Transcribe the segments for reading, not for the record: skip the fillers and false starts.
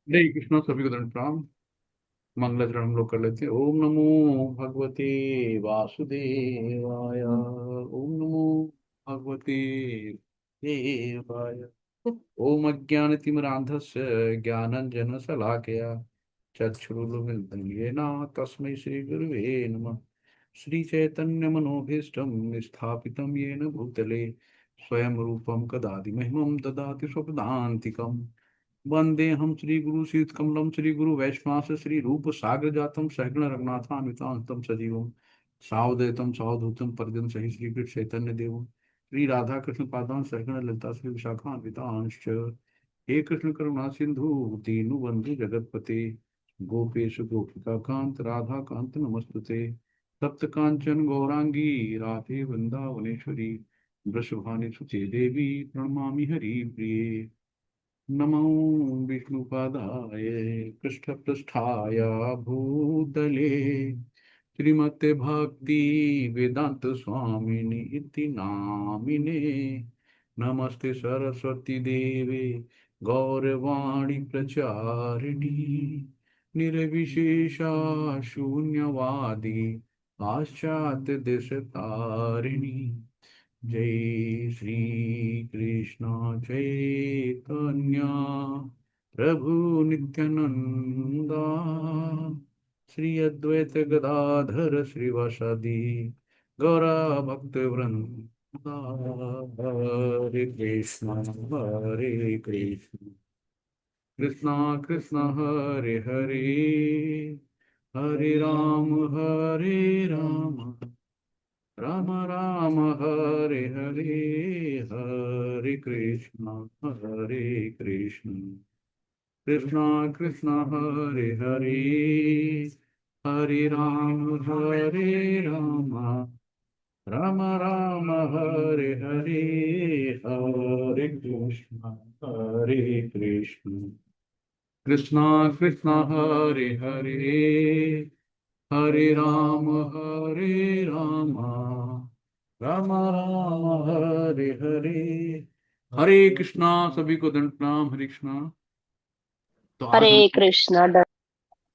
हरे कृष्णा। सभी को दंड प्रणाम। मंगलाचरण हम लोग कर लेते हैं। ओम नमो भगवते वासुदेवाय। ओम नमो भगवते देवाय। ओम अज्ञानतिमिरान्धस्य ज्ञानाञ्जनशलाकया चक्षुरुन्मीलितं येन तस्मै श्रीगुरुवे नमः। श्रीचैतन्यमनोभीष्टं स्थापितं येन भूतले स्वयं रूपं कदाति मह्यं ददाति स्वपदान्तिकम्। वंदेहम श्री गुरु शीतकमलम श्री गुरु वैष्णवास श्री रूप सागर जातम सहगण रघुनाथान्वितांतम सजीवम सावधेतम सावधूतम परिजन सही श्री कृष्ण चैतन्य देव श्री राधा कृष्ण पादान सहगण ललिता श्री विशाखान्वितांश्च हे कृष्ण करुणा सिंधु दीनु बंधु जगतपते गोपेश गोपिका कांत राधा कांत नमस्तुते सप्त कांचन गौरांगी राधे वृंदावनेश्वरी वृषभानि सुते देवी प्रणमामि हरि प्रिये। नमो विष्णुपादाय कृष्णपृष्ठाय भूतले श्रीमते भक्ति वेदांत स्वामिनि इति नामिने। नमस्ते सरस्वती देवे गौरवाणी प्रचारिणी निर्विशेषा शून्यवादी पाश्चात्य देश तारिणी। जय श्री कृष्ण चैतन्य प्रभु नित्यानंदा श्री अद्वैत गदाधर श्रीवासादि गौरा भक्त वृंदा। हरे कृष्ण कृष्णा कृष्ण हरे हरे हरे राम राम राम हरे हरे। हरे कृष्ण कृष्णा कृष्ण हरे हरे हरे राम राम राम हरे हरे। हरे कृष्ण कृष्णा कृष्ण हरे हरे हरे राम राम राम हरे हरे। हरे कृष्णा। सभी को दंड प्रणाम। हरे कृष्णा। तो आज हम हरे कृष्णा हरे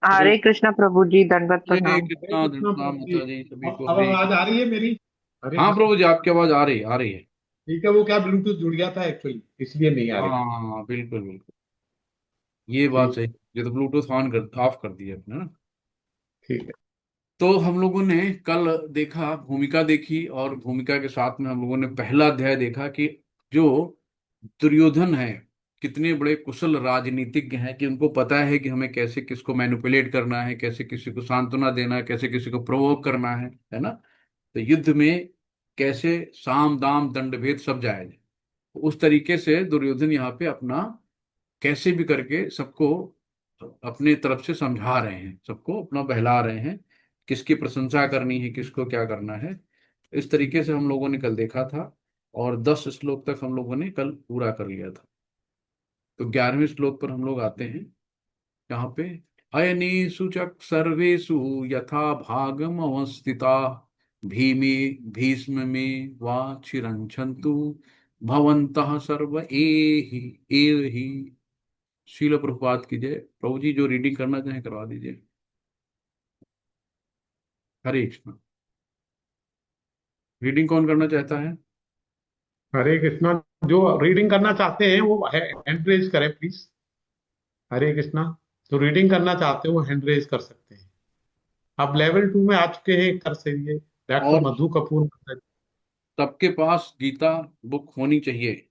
हरे कृष्णा प्रभु जी, दंडवत हरे प्रणाम। हरे कृष्णा दंड कृष्णा प्रणाम प्रभु जी। माता जी सभी को। अब हरे आवाज कृष्ण। आ रही है मेरी? हरे हाँ कृष्ण। प्रभु जी आपकी आवाज आ रही है, आ रही है। ठीक है, वो क्या ब्लूटूथ जुड़ गया था एक्चुअली, इसलिए नहीं आ रही थी। हाँ बिल्कुल बिल्कुल। ये बात ठीक। सही। ये तो ब्लूटूथ ऑन कर ऑफ कर दिया अपने ना। ठीक है। तो हम लोगों ने कल देखा, भूमिका देखी, और भूमिका के साथ में हम लोगों ने पहला अध्याय देखा कि जो दुर्योधन है कितने बड़े कुशल राजनीतिज्ञ हैं कि उनको पता है कि हमें कैसे किसको मैनिपुलेट करना है, कैसे किसी को सांत्वना देना है, कैसे किसी को प्रोवोक करना है ना। तो युद्ध में कैसे साम दाम दंड भेद सब जायज है। तो उस तरीके से दुर्योधन यहाँ पे अपना कैसे भी करके सबको अपने तरफ से समझा रहे हैं, सबको अपना बहला रहे हैं, किसकी प्रशंसा करनी है, किसको क्या करना है। इस तरीके से हम लोगों ने कल देखा था, और 10 श्लोक तक हम लोगों ने कल पूरा कर लिया था। तो 11वें श्लोक पर हम लोग आते हैं। यहाँ पे अयनेषु च सर्वेषु यथा भागम अवस्थिता भीमे भीष्म में वा चिरंछन्तु भवन्तः सर्व एव ही। शील प्रभुपाद की जय। प्रभु जी जो रीडिंग करना चाहें करवा दीजिए। हरे कृष्ण। रीडिंग कौन करना चाहता है? हरे कृष्णा। जो रीडिंग करना चाहते हैं वो हैंड रेज करें प्लीज। हरे कृष्णा। जो रीडिंग करना चाहते हैं वो हैंड रेज कर सकते हैं। आप लेवल 2 में आ चुके हैं, कर सकिए। डॉक्टर और मधु कपूर। सबके पास गीता बुक होनी चाहिए।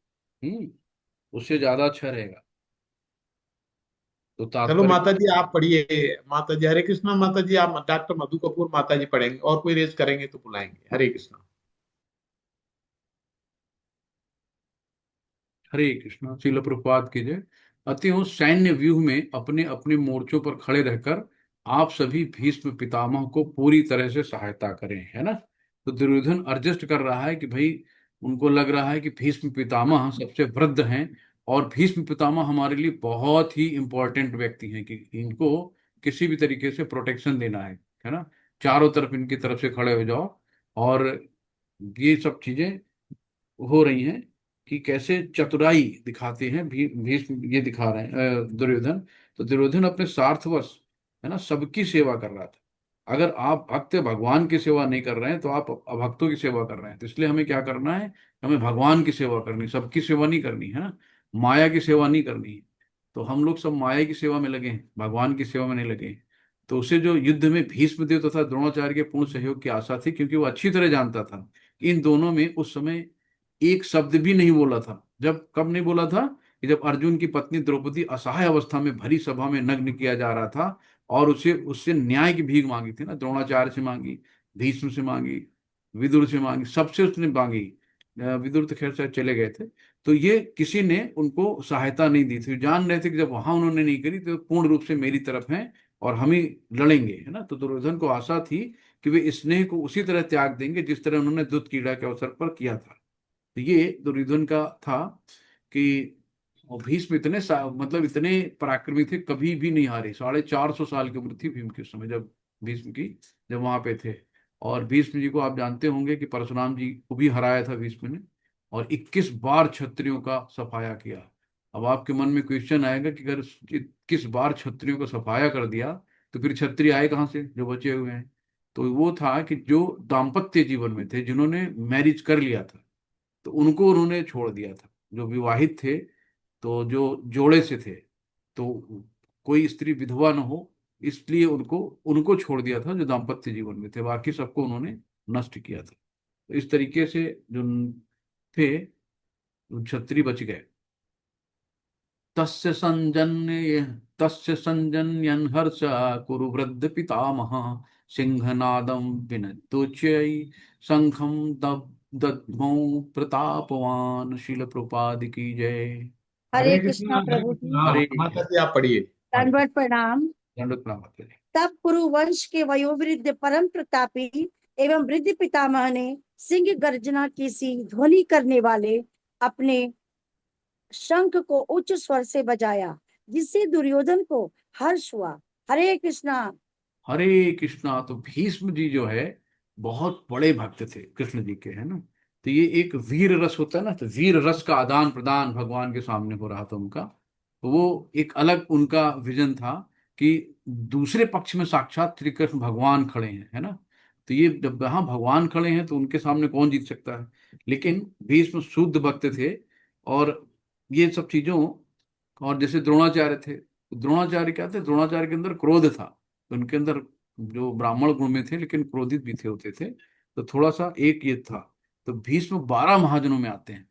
उससे ज्यादा अच्छा रहेगा। तो चलो तात्पर्य। माता जी आप पढ़िए। माता जी हरे कृष्णा। माता जी आप डॉक्टर मधु कपूर माता जी पढ़ेंगे, और कोई रेज करेंगे तो बुलाएंगे। हरे कृष्णा। हरे कृष्णा। शिल प्रभुपाद की जय। अतएव सैन्य व्यूह में अपने अपने मोर्चों पर खड़े रहकर आप सभी भीष्म पितामह को पूरी तरह से सहायता करें, है ना। तो दुर्योधन एडजस्ट कर रहा है कि भाई उनको लग रहा है कि भीष्म पितामह सबसे वृद्ध हैं, और भीष्म पितामह हमारे लिए बहुत ही इंपॉर्टेंट व्यक्ति हैं कि इनको किसी भी तरीके से प्रोटेक्शन देना है ना। चारों तरफ इनकी तरफ से खड़े हो जाओ। और ये सब चीजें हो रही हैं कि कैसे चतुराई दिखाते हैं भीष्म, ये दिखा रहे हैं दुर्योधन तो दुर्योधन अपने स्वार्थवश, है ना, सबकी सेवा कर रहा था। अगर आप भक्त भगवान की सेवा नहीं कर रहे हैं तो आप अभक्तों की सेवा कर रहे हैं। तो इसलिए हमें क्या करना है, हमें भगवान की सेवा करनी, सबकी सेवा नहीं करनी है ना, माया की सेवा नहीं करनी है। तो हम लोग सब माया की सेवा में लगे हैं, भगवान की सेवा में नहीं लगे हैं। तो उसे जो युद्ध में भीष्मदेव तथा द्रोणाचार्य के पूर्ण सहयोग की आशा थी, क्योंकि वो अच्छी तरह जानता था कि इन दोनों में उस समय एक शब्द भी नहीं बोला था। जब कब नहीं बोला था, कि जब अर्जुन की पत्नी द्रौपदी असहाय अवस्था में भरी सभा में नग्न किया जा रहा था, और उसे उससे न्याय की भीख मांगी थी ना, द्रोणाचार्य से मांगी, भीष्म से मांगी, विदुर से मांगी, सबसे उसने मांगी। विदुर तो खैर शायद चले गए थे। तो ये किसी ने उनको सहायता नहीं दी थी, जान रहे थे कि जब वहां उन्होंने नहीं करी तो पूर्ण रूप से मेरी तरफ हैं और हम ही लड़ेंगे, है ना। तो दुर्योधन को आशा थी कि वे स्नेह को उसी तरह त्याग देंगे जिस तरह उन्होंने दूध कीड़ा के अवसर पर किया था। तो ये दुर्योधन का था कि और भीष्म इतने मतलब इतने पराक्रमी थे, कभी भी नहीं हारे। 450 साल की उम्र थी भीम की उस समय, जब भीष्म की, जब वहां पे थे। और भीष्म जी को आप जानते होंगे कि परशुराम जी को भी हराया था भीष्म ने, और 21 बार क्षत्रियों का सफाया किया। अब आपके मन में क्वेश्चन आएगा कि अगर 21 बार क्षत्रियों का सफाया कर दिया तो फिर क्षत्रिय आए कहाँ से जो बचे हुए हैं। तो वो था कि जो दाम्पत्य जीवन में थे, जिन्होंने मैरिज कर लिया था, तो उनको उन्होंने छोड़ दिया था। जो विवाहित थे, तो जो जोड़े से थे, तो कोई स्त्री विधवा न हो, इसलिए उनको उनको छोड़ दिया था जो दाम्पत्य जीवन में थे, बाकी सबको उन्होंने नष्ट किया था। तो इस तरीके से जो थे, वो क्षत्रिय बच गए। तस्य संजन्य तस्य संजन्यन हर्ष कुरु वृद्ध पितामह सिंहनादम विनद्योच्य शंखम दद्मौ प्रतापवान। शिल प्रपाद की जय। हरे हरे कृष्णा, कृष्णा हरे प्रभु जी। कृष्णा। हरे माता जी आप पढ़िए आगे। दंडवत प्रणाम। दंडोत प्रणाम करें। तब कुरु वंश के वयोवृद्ध परम प्रतापी एवं वृद्ध पितामह ने सिंह गर्जना की सी ध्वनि करने वाले अपने शंख को उच्च स्वर से बजाया, जिससे दुर्योधन को हर्ष हुआ। हरे कृष्णा। हरे कृष्णा। तो भीष्म जी जो है बहुत बड़े भक्त थे कृष्ण जी के, है ना। तो ये एक वीर रस होता है ना, तो वीर रस का आदान प्रदान भगवान के सामने हो रहा था उनका। तो वो एक अलग उनका विजन था कि दूसरे पक्ष में साक्षात श्री कृष्ण भगवान खड़े हैं, है ना। तो ये जब यहाँ भगवान खड़े हैं तो उनके सामने कौन जीत सकता है। लेकिन भीष्म शुद्ध भक्त थे, और ये सब चीजों, और जैसे द्रोणाचार्य थे, तो द्रोणाचार्य क्या थे, द्रोणाचार्य के अंदर क्रोध था। तो उनके अंदर जो ब्राह्मण गुण में थे लेकिन क्रोधित भी थे होते थे, तो थोड़ा सा एक ये था। तो भीष्म 12 महाजनों में आते हैं,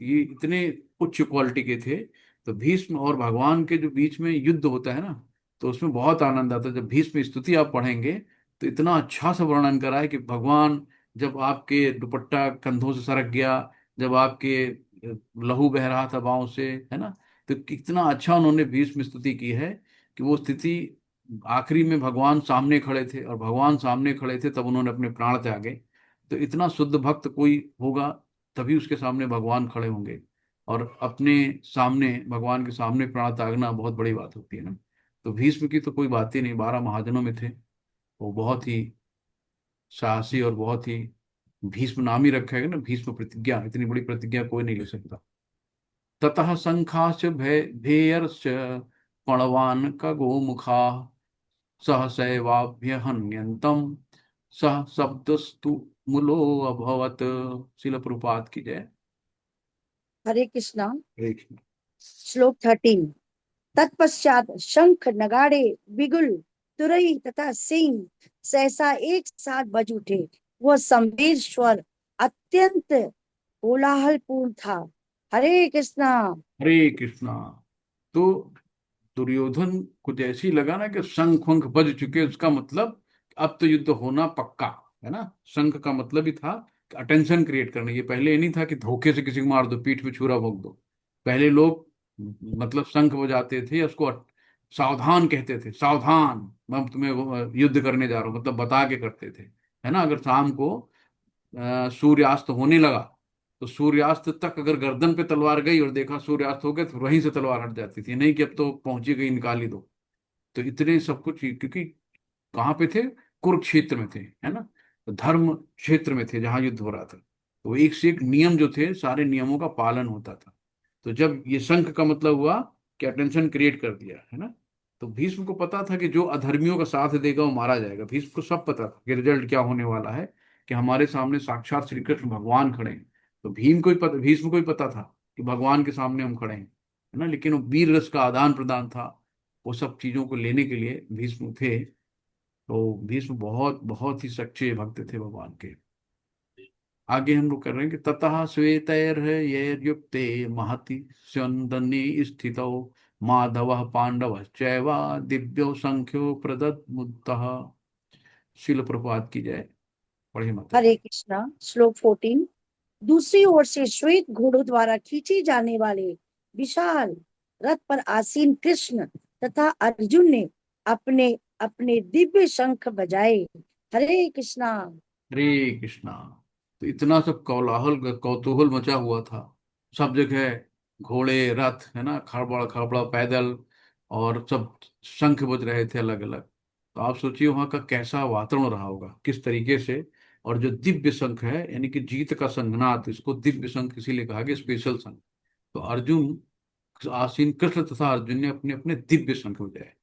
ये इतने उच्च क्वालिटी के थे। तो भीष्म और भगवान के जो बीच में युद्ध होता है ना, तो उसमें बहुत आनंद आता है। जब भीष्म स्तुति आप पढ़ेंगे तो इतना अच्छा सा वर्णन करा है कि भगवान, जब आपके दुपट्टा कंधों से सरक गया, जब आपके लहू बह रहा था बाहों से, है ना, तो कितना अच्छा उन्होंने भीष्म स्तुति की है। कि वो स्थिति आखिरी में भगवान सामने खड़े थे, और भगवान सामने खड़े थे तब उन्होंने अपने प्राण त्यागे। तो इतना शुद्ध भक्त कोई होगा तभी उसके सामने भगवान खड़े होंगे। और अपने सामने, भगवान के सामने प्राण त्यागना बहुत बड़ी बात होती है ना। तो भीष्म की तो कोई बात ही नहीं, 12 महाजनों में थे। वो बहुत ही साहसी और बहुत ही, भीष्म नाम ही रखा है ना, भीष्म प्रतिज्ञा, इतनी बड़ी प्रतिज्ञा कोई नहीं ले सकता। ततः शंखाश्च भेयर्श्च पणवान का गोमुखा सहसैवाभ्य हन्यंतम सह शब्दस्तु मूलो अभवत। शिल प्रभुपाद की जय। हरे कृष्णा। एक श्लोक 13। तत्पश्चात शंख नगाड़े बिगुल तुरही तथा सिंह सहसा एक साथ बज उठे। वह संवेद स्वर अत्यंत कोलाहलपूर्ण था। हरे कृष्णा। हरे कृष्णा। तो दुर्योधन को जैसे ही लगा ना कि शंख वंख बज चुके, उसका मतलब अब तो युद्ध होना पक्का, है ना। शंख का मतलब ही था कि अटेंशन क्रिएट करना। ये पहले ये नहीं था कि धोखे से किसी को मार दो, पीठ पे छुरा भोंक दो। पहले लोग मतलब शंख बजाते थे या उसको सावधान कहते थे, सावधान, मैं तुम्हें युद्ध करने जा रहा हूँ, मतलब बता के करते थे, है ना। अगर शाम को सूर्यास्त होने लगा, तो सूर्यास्त तक अगर गर्दन पे तलवार गई और देखा सूर्यास्त हो गया, तो वहीं से तलवार हट जाती थी, नहीं कि अब तो पहुंची गई, निकाल ही दो। तो इतने सब कुछ, क्योंकि कहाँ पे थे, कुरुक्षेत्र में थे, है ना। तो धर्म क्षेत्र में थे जहां युद्ध हो रहा था। तो वो एक से एक नियम जो थे, सारे नियमों का पालन होता था। तो जब ये शंख का मतलब हुआ कि अटेंशन क्रिएट कर दिया, है ना, तो भीष्म को पता था कि जो अधर्मियों का साथ देगा वो मारा जाएगा। भीष्म को सब पता था कि रिजल्ट क्या होने वाला है, कि हमारे सामने साक्षात श्री कृष्ण भगवान खड़े हैं। तो भीष्म को ही पता था कि भगवान के सामने हम खड़े हैं, है ना। लेकिन वो वीर रस का आदान प्रदान था, वो सब चीजों को लेने के लिए भीष्म थे। तो भीष्म बहुत बहुत ही सच्चे भक्त थे भगवान के। आगे हम लोग कर रहे हैं कि ततः श्वेतैर्हयैर्युक्ते महति स्यन्दने स्थितौ माधवः पांडवश्चैव दिव्यो संख्यो प्रदद्मुत्तः। शिल प्रभुपाद की जय। पढ़े माता हरे जी। कृष्णा। श्लोक 14। दूसरी ओर से श्वेत घोड़ों द्वारा खींचे जाने वाले विशाल रथ पर आसीन कृष्ण तथा अर्जुन ने अपने अपने दिव्य शंख बजाए। हरे कृष्णा। हरे कृष्णा। तो इतना सब कोलाहल कौतूहल मचा हुआ था सब जगह, घोड़े रथ, है ना, खड़बड़ खड़बड़ पैदल, और सब शंख बज रहे थे अलग अलग। तो आप सोचिए वहां का कैसा वातावरण रहा होगा, किस तरीके से। और जो दिव्य शंख है, यानी कि जीत का शंखनाद, इसको दिव्य शंख इसीलिए कहा गया, स्पेशल शंख। तो अर्जुन, आसीन कृष्ण तथा अर्जुन ने अपने अपने दिव्य शंख बजाए।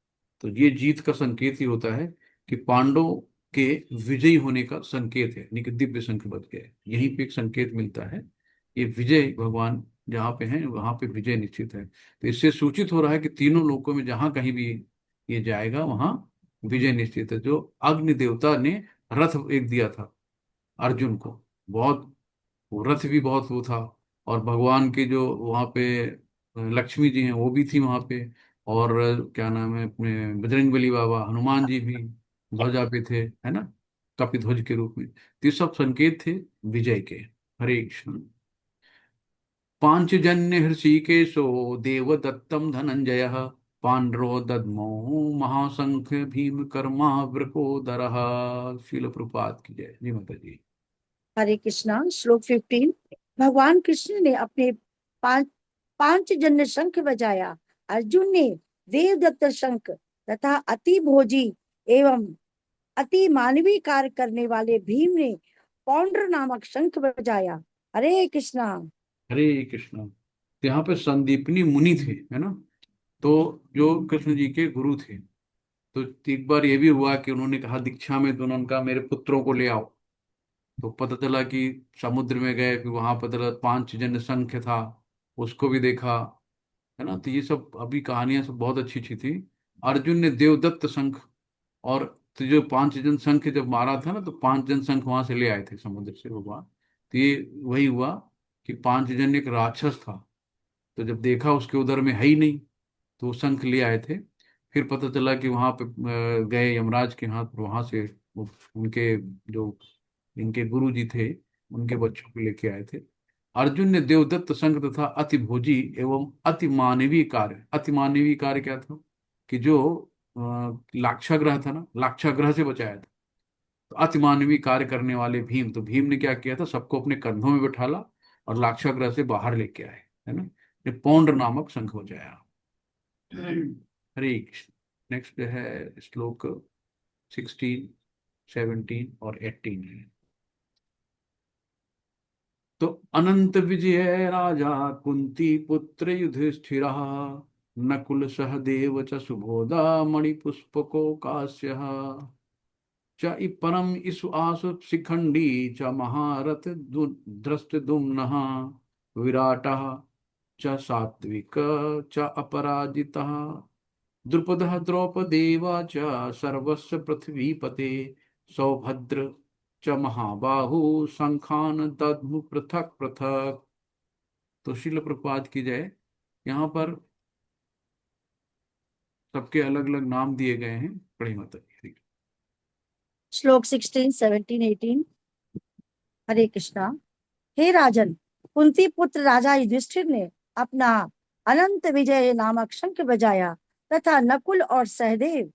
तो ये जीत का संकेत ही होता है कि पांडवों के विजयी होने का संकेत है, यानी कि दिव्य शंख बज गए। यहीं पे एक संकेत मिलता है, ये विजय भगवान जहाँ पे हैं वहां पे विजय निश्चित है। तो इससे सूचित हो रहा है कि तीनों लोकों में जहां कहीं भी ये जाएगा वहां विजय निश्चित है। जो अग्नि देवता ने रथ एक दिया था अर्जुन को, बहुत, वो रथ भी बहुत वो था। और भगवान के जो वहाँ पे लक्ष्मी जी हैं वो भी थी वहाँ पे। और क्या नाम है, अपने बजरंगबली बाबा हनुमान जी भी ध्वजा पे थे, है ना, कपिध्वज के रूप में। तो ये सब संकेत थे विजय के। हरे कृष्ण। पांचजन्य हृषिकेशो देवदत्तम धनंजय पांड्रो दद्मो महाशंख भीम कर्मा वृकोदरः। शिल प्रपात की जय। जी माता जी। हरे कृष्णा। श्लोक 15। भगवान कृष्ण ने अपने पांच पांच जन्य शंख बजाया। अर्जुन ने देवदत्त शंख तथा अति भोजी एवं अति मानवीय कार्य करने वाले भीम ने पौंड्र नामक शंख बजाया। हरे कृष्णा। हरे कृष्ण। तो यहाँ पे संदीपनी मुनि थे, है ना, तो जो कृष्ण जी के गुरु थे। तो एक बार ये भी हुआ कि उन्होंने कहा दीक्षा में, तो उन्होंने कहा मेरे पुत्रों को ले आओ। तो पता चला कि समुद्र में गए, फिर वहां पता चला पांच जन संख्य था, उसको भी देखा, है ना। तो ये सब अभी कहानियां सब बहुत अच्छी अच्छी थी। अर्जुन ने देवदत्त शंख, और तो जो पांच जन संख जब मारा था ना, तो पांच जन संख वहां से ले आए थे समुद्र से भगवान। तो ये वही हुआ कि पांच जन एक राक्षस था, तो जब देखा उसके उदर में है ही नहीं, तो वो शंख ले आए थे। फिर पता चला कि वहां पे गए यमराज के हाथ, वहां से उनके जो इनके गुरु जी थे उनके बच्चों को लेके आए थे। अर्जुन ने देवदत्त शंख तथा अति भोजी एवं अति मानवीय कार्य, अति मानवीय कार्य क्या था, कि जो लाक्षाग्रह था ना, लाक्षाग्रह से बचाया था। तो अति मानवीय कार्य करने वाले भीम, तो भीम ने क्या किया था, सबको अपने कंधों में बिठाला और लाक्षाग्रह से बाहर लेके आए, है ना। ये पौंड्र नामक शंख बजाया। हरे कृष्ण। नेक्स्ट है श्लोक 16, 17 और 18 है। तो अनंत विजय राजा कुंती पुत्र युधिष्ठिर नकुल सहदेव च सुबोधा मणिपुष्पको काश्य च परम इसु आसु शिखंडी च महारथ धृष्टद्युम्नः विराटः च सात्विक च अपराजितः द्रुपदः द्रौपदेव च सर्वस्य पृथ्वीपते सौभद्र च महाबाहु शंखान दद्मु पृथक पृथक। तो शिल प्रपात की जय। यहाँ पर सबके अलग अलग नाम दिए गए हैं। बड़ी माता जी। श्लोक 16, 17, 18। हरे कृष्णा। हे राजन, कुंती पुत्र राजा युधिष्ठिर ने अपना अनंत विजय नामक शंख बजाया तथा नकुल और सहदेव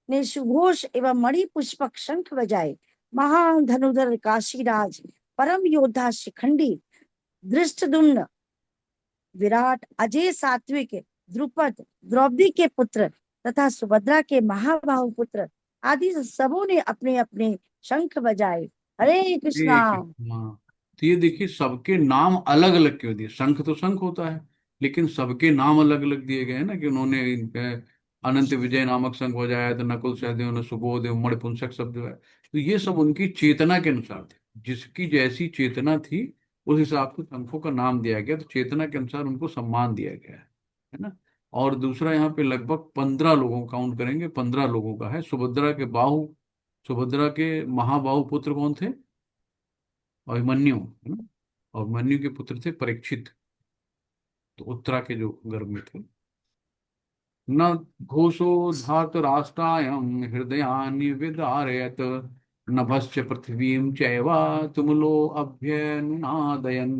ने सुघोष एवं मणि पुष्पक शंख बजाए। महान धनुधर काशीराज परम योद्धा शिखंडी धृष्टद्युम्न विराट अजय सात्विक द्रुपद द्रौपदी के पुत्र तथा सुभद्रा के महाबाहु पुत्र आदि सबों ने अपने अपने शंख बजाए। हरे कृष्णा। एक, हाँ। तो ये देखिए सबके नाम अलग अलग क्यों दिए, शंख तो शंख होता है, लेकिन सबके नाम अलग अलग दिए गए हैं ना, कि उन्होंने अनंत विजय नामक संग हो जाए, तो नकुल सहदेव न सुबोध उमड़ पुंसक शब्द जो है, तो ये सब उनकी चेतना के अनुसार थे। जिसकी जैसी चेतना थी उस हिसाब से संघों का नाम दिया गया, तो चेतना के अनुसार उनको सम्मान दिया गया है ना। और दूसरा, यहाँ पे लगभग 15 लोगों काउंट करेंगे, 15 लोगों का है। सुभद्रा के महाबाहु पुत्र कौन थे? अभिमन्यु, है ना। और अभिमन्यु के पुत्र थे परीक्षित, तो उत्तरा के जो गर्भ में थे। न घोषो धात राष्ट्रायम हृदयानि विदारयत, नभश्च पृथ्वीं चैव तुमुलो अभ्यनुनादयन्।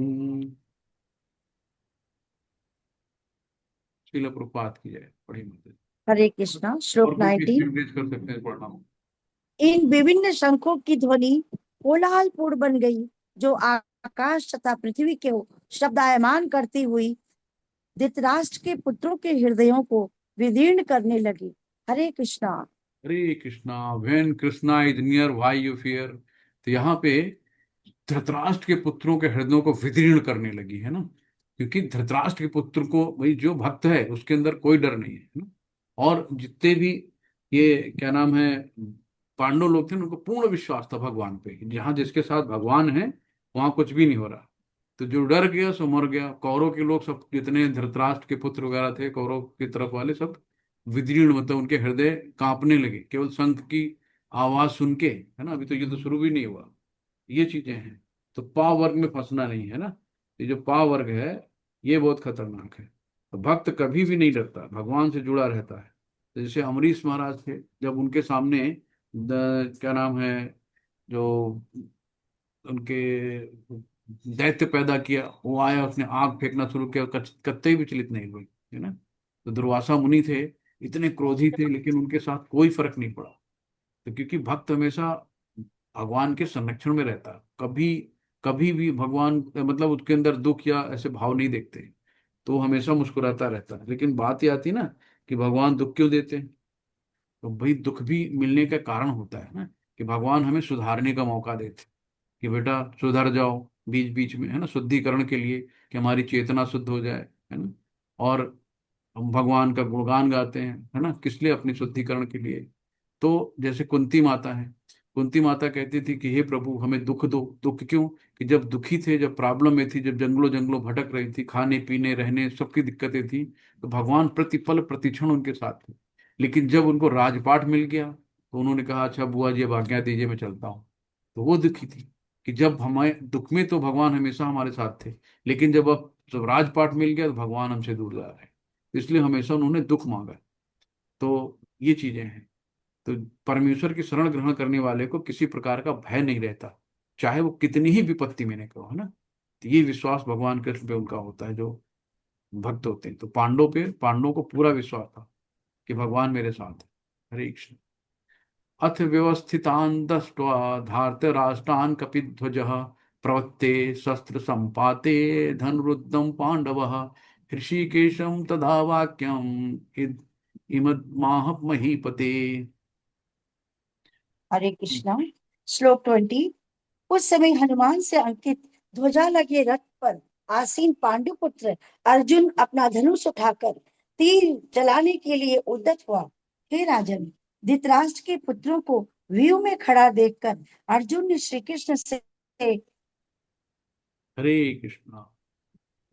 श्रील प्रभुपाद की जय। पढ़ी मत। हरे कृष्णा। श्लोक और कोई भी 19। एंगेज कर सकते हैं पढ़ना हो। इन विभिन्न शंखों की ध्वनि कोलाहलपूर्ण बन गई, जो आकाश तथा पृथ्वी को शब्दायमान करती हुई धृतराष्ट्र के पुत्रों के हृदयों को विदीर्ण करने लगी। Hare Krishna. Hare Krishna. When Krishna is near why you fear. तो यहाँ पे धृतराष्ट्र के पुत्रों के हृदयों को विदीर्ण करने लगी, है ना। क्योंकि धृतराष्ट्र के पुत्र को, भाई जो भक्त है उसके अंदर कोई डर नहीं है ना। और जितने भी ये क्या नाम है पांडव लोग थे, उनको पूर्ण विश्वास था भगवान पे, कि जहाँ जिसके साथ भगवान है वहां कुछ भी नहीं हो रहा। तो जो डर गया सो मर गया। कौरव के लोग सब, जितने धृतराष्ट्र के पुत्र वगैरह थे कौरव की तरफ वाले, सब विदीर्ण, मतलब उनके हृदय कांपने लगे केवल शंख की आवाज सुन के, है ना। अभी तो युद्ध शुरू भी नहीं हुआ। ये चीजें हैं। तो पा वर्ग में फंसना नहीं है ना। ये जो पा वर्ग है ये बहुत खतरनाक है। तो भक्त कभी भी नहीं डरता, भगवान से जुड़ा रहता है। तो जैसे अमरीश महाराज थे, जब उनके सामने क्या नाम है, जो उनके दैत्य पैदा किया, वो आया, उसने आग फेंकना शुरू किया, कतई विचलित नहीं हुई, है ना। तो दुर्वासा मुनि थे, इतने क्रोधी थे, लेकिन उनके साथ कोई फर्क नहीं पड़ा। तो क्योंकि भक्त हमेशा भगवान के संरक्षण में रहता है, कभी कभी भी भगवान मतलब उसके अंदर दुख या ऐसे भाव नहीं देखते, तो वो हमेशा मुस्कुराता रहता है। लेकिन बात ये आती ना कि भगवान दुख क्यों देते हैं, तो भाई दुख भी मिलने का कारण होता है ना, कि भगवान हमें सुधारने का मौका देते हैं, कि बेटा सुधर जाओ बीच बीच में, है ना, शुद्धिकरण के लिए, कि हमारी चेतना शुद्ध हो जाए, है ना। और हम भगवान का गुणगान गाते हैं, है ना, किस लिए? अपनी शुद्धिकरण के लिए। तो जैसे कुंती माता है, कुंती माता कहती थी कि हे प्रभु हमें दुख दो। दुख क्यों? कि जब दुखी थे, जब प्रॉब्लम में थी, जब जंगलों जंगलों भटक रही थी, खाने पीने रहने सबकी दिक्कतें थी, तो भगवान प्रतिपल प्रतिक्षण उनके साथ थे। लेकिन जब उनको राजपाट मिल गया, तो उन्होंने कहा अच्छा बुआ जी अब आज्ञा दीजिए मैं चलता हूँ। तो वो दुखी थी कि जब हमें दुख में तो भगवान हमेशा हमारे साथ थे, लेकिन जब राजपाट मिल गया तो भगवान हमसे दूर जा रहे हैं। इसलिए हमेशा उन्होंने दुख मांगा। तो ये चीजें हैं। तो परमेश्वर की शरण ग्रहण करने वाले को किसी प्रकार का भय नहीं रहता, चाहे वो कितनी ही विपत्ति में न हो, है ना। तो ये विश्वास भगवान कृष्ण पे उनका होता है, जो भक्त होते हैं। तो पांडवों को पूरा विश्वास था कि भगवान मेरे साथ है। हरे कृष्ण। अथ व्यवस्थितान् दृष्ट्वा धार्तराष्ट्रान् कपिध्वजः, प्रवत्ते शस्त्र संपाते धनुरुद्धं पांडवः, ऋषिकेशं तदा वाक्यम् इमद्माह महीपते। हरे कृष्णा। श्लोक 20। उस समय हनुमान से अंकित ध्वजा लगे रथ पर आसीन पांडुपुत्र अर्जुन अपना धनुष उठाकर तीर चलाने के लिए उद्यत हुआ। हे राजन, धृतराष्ट्र के पुत्रों को व्यू में खड़ा देखकर अर्जुन ने श्री कृष्ण से हरे कृष्णा।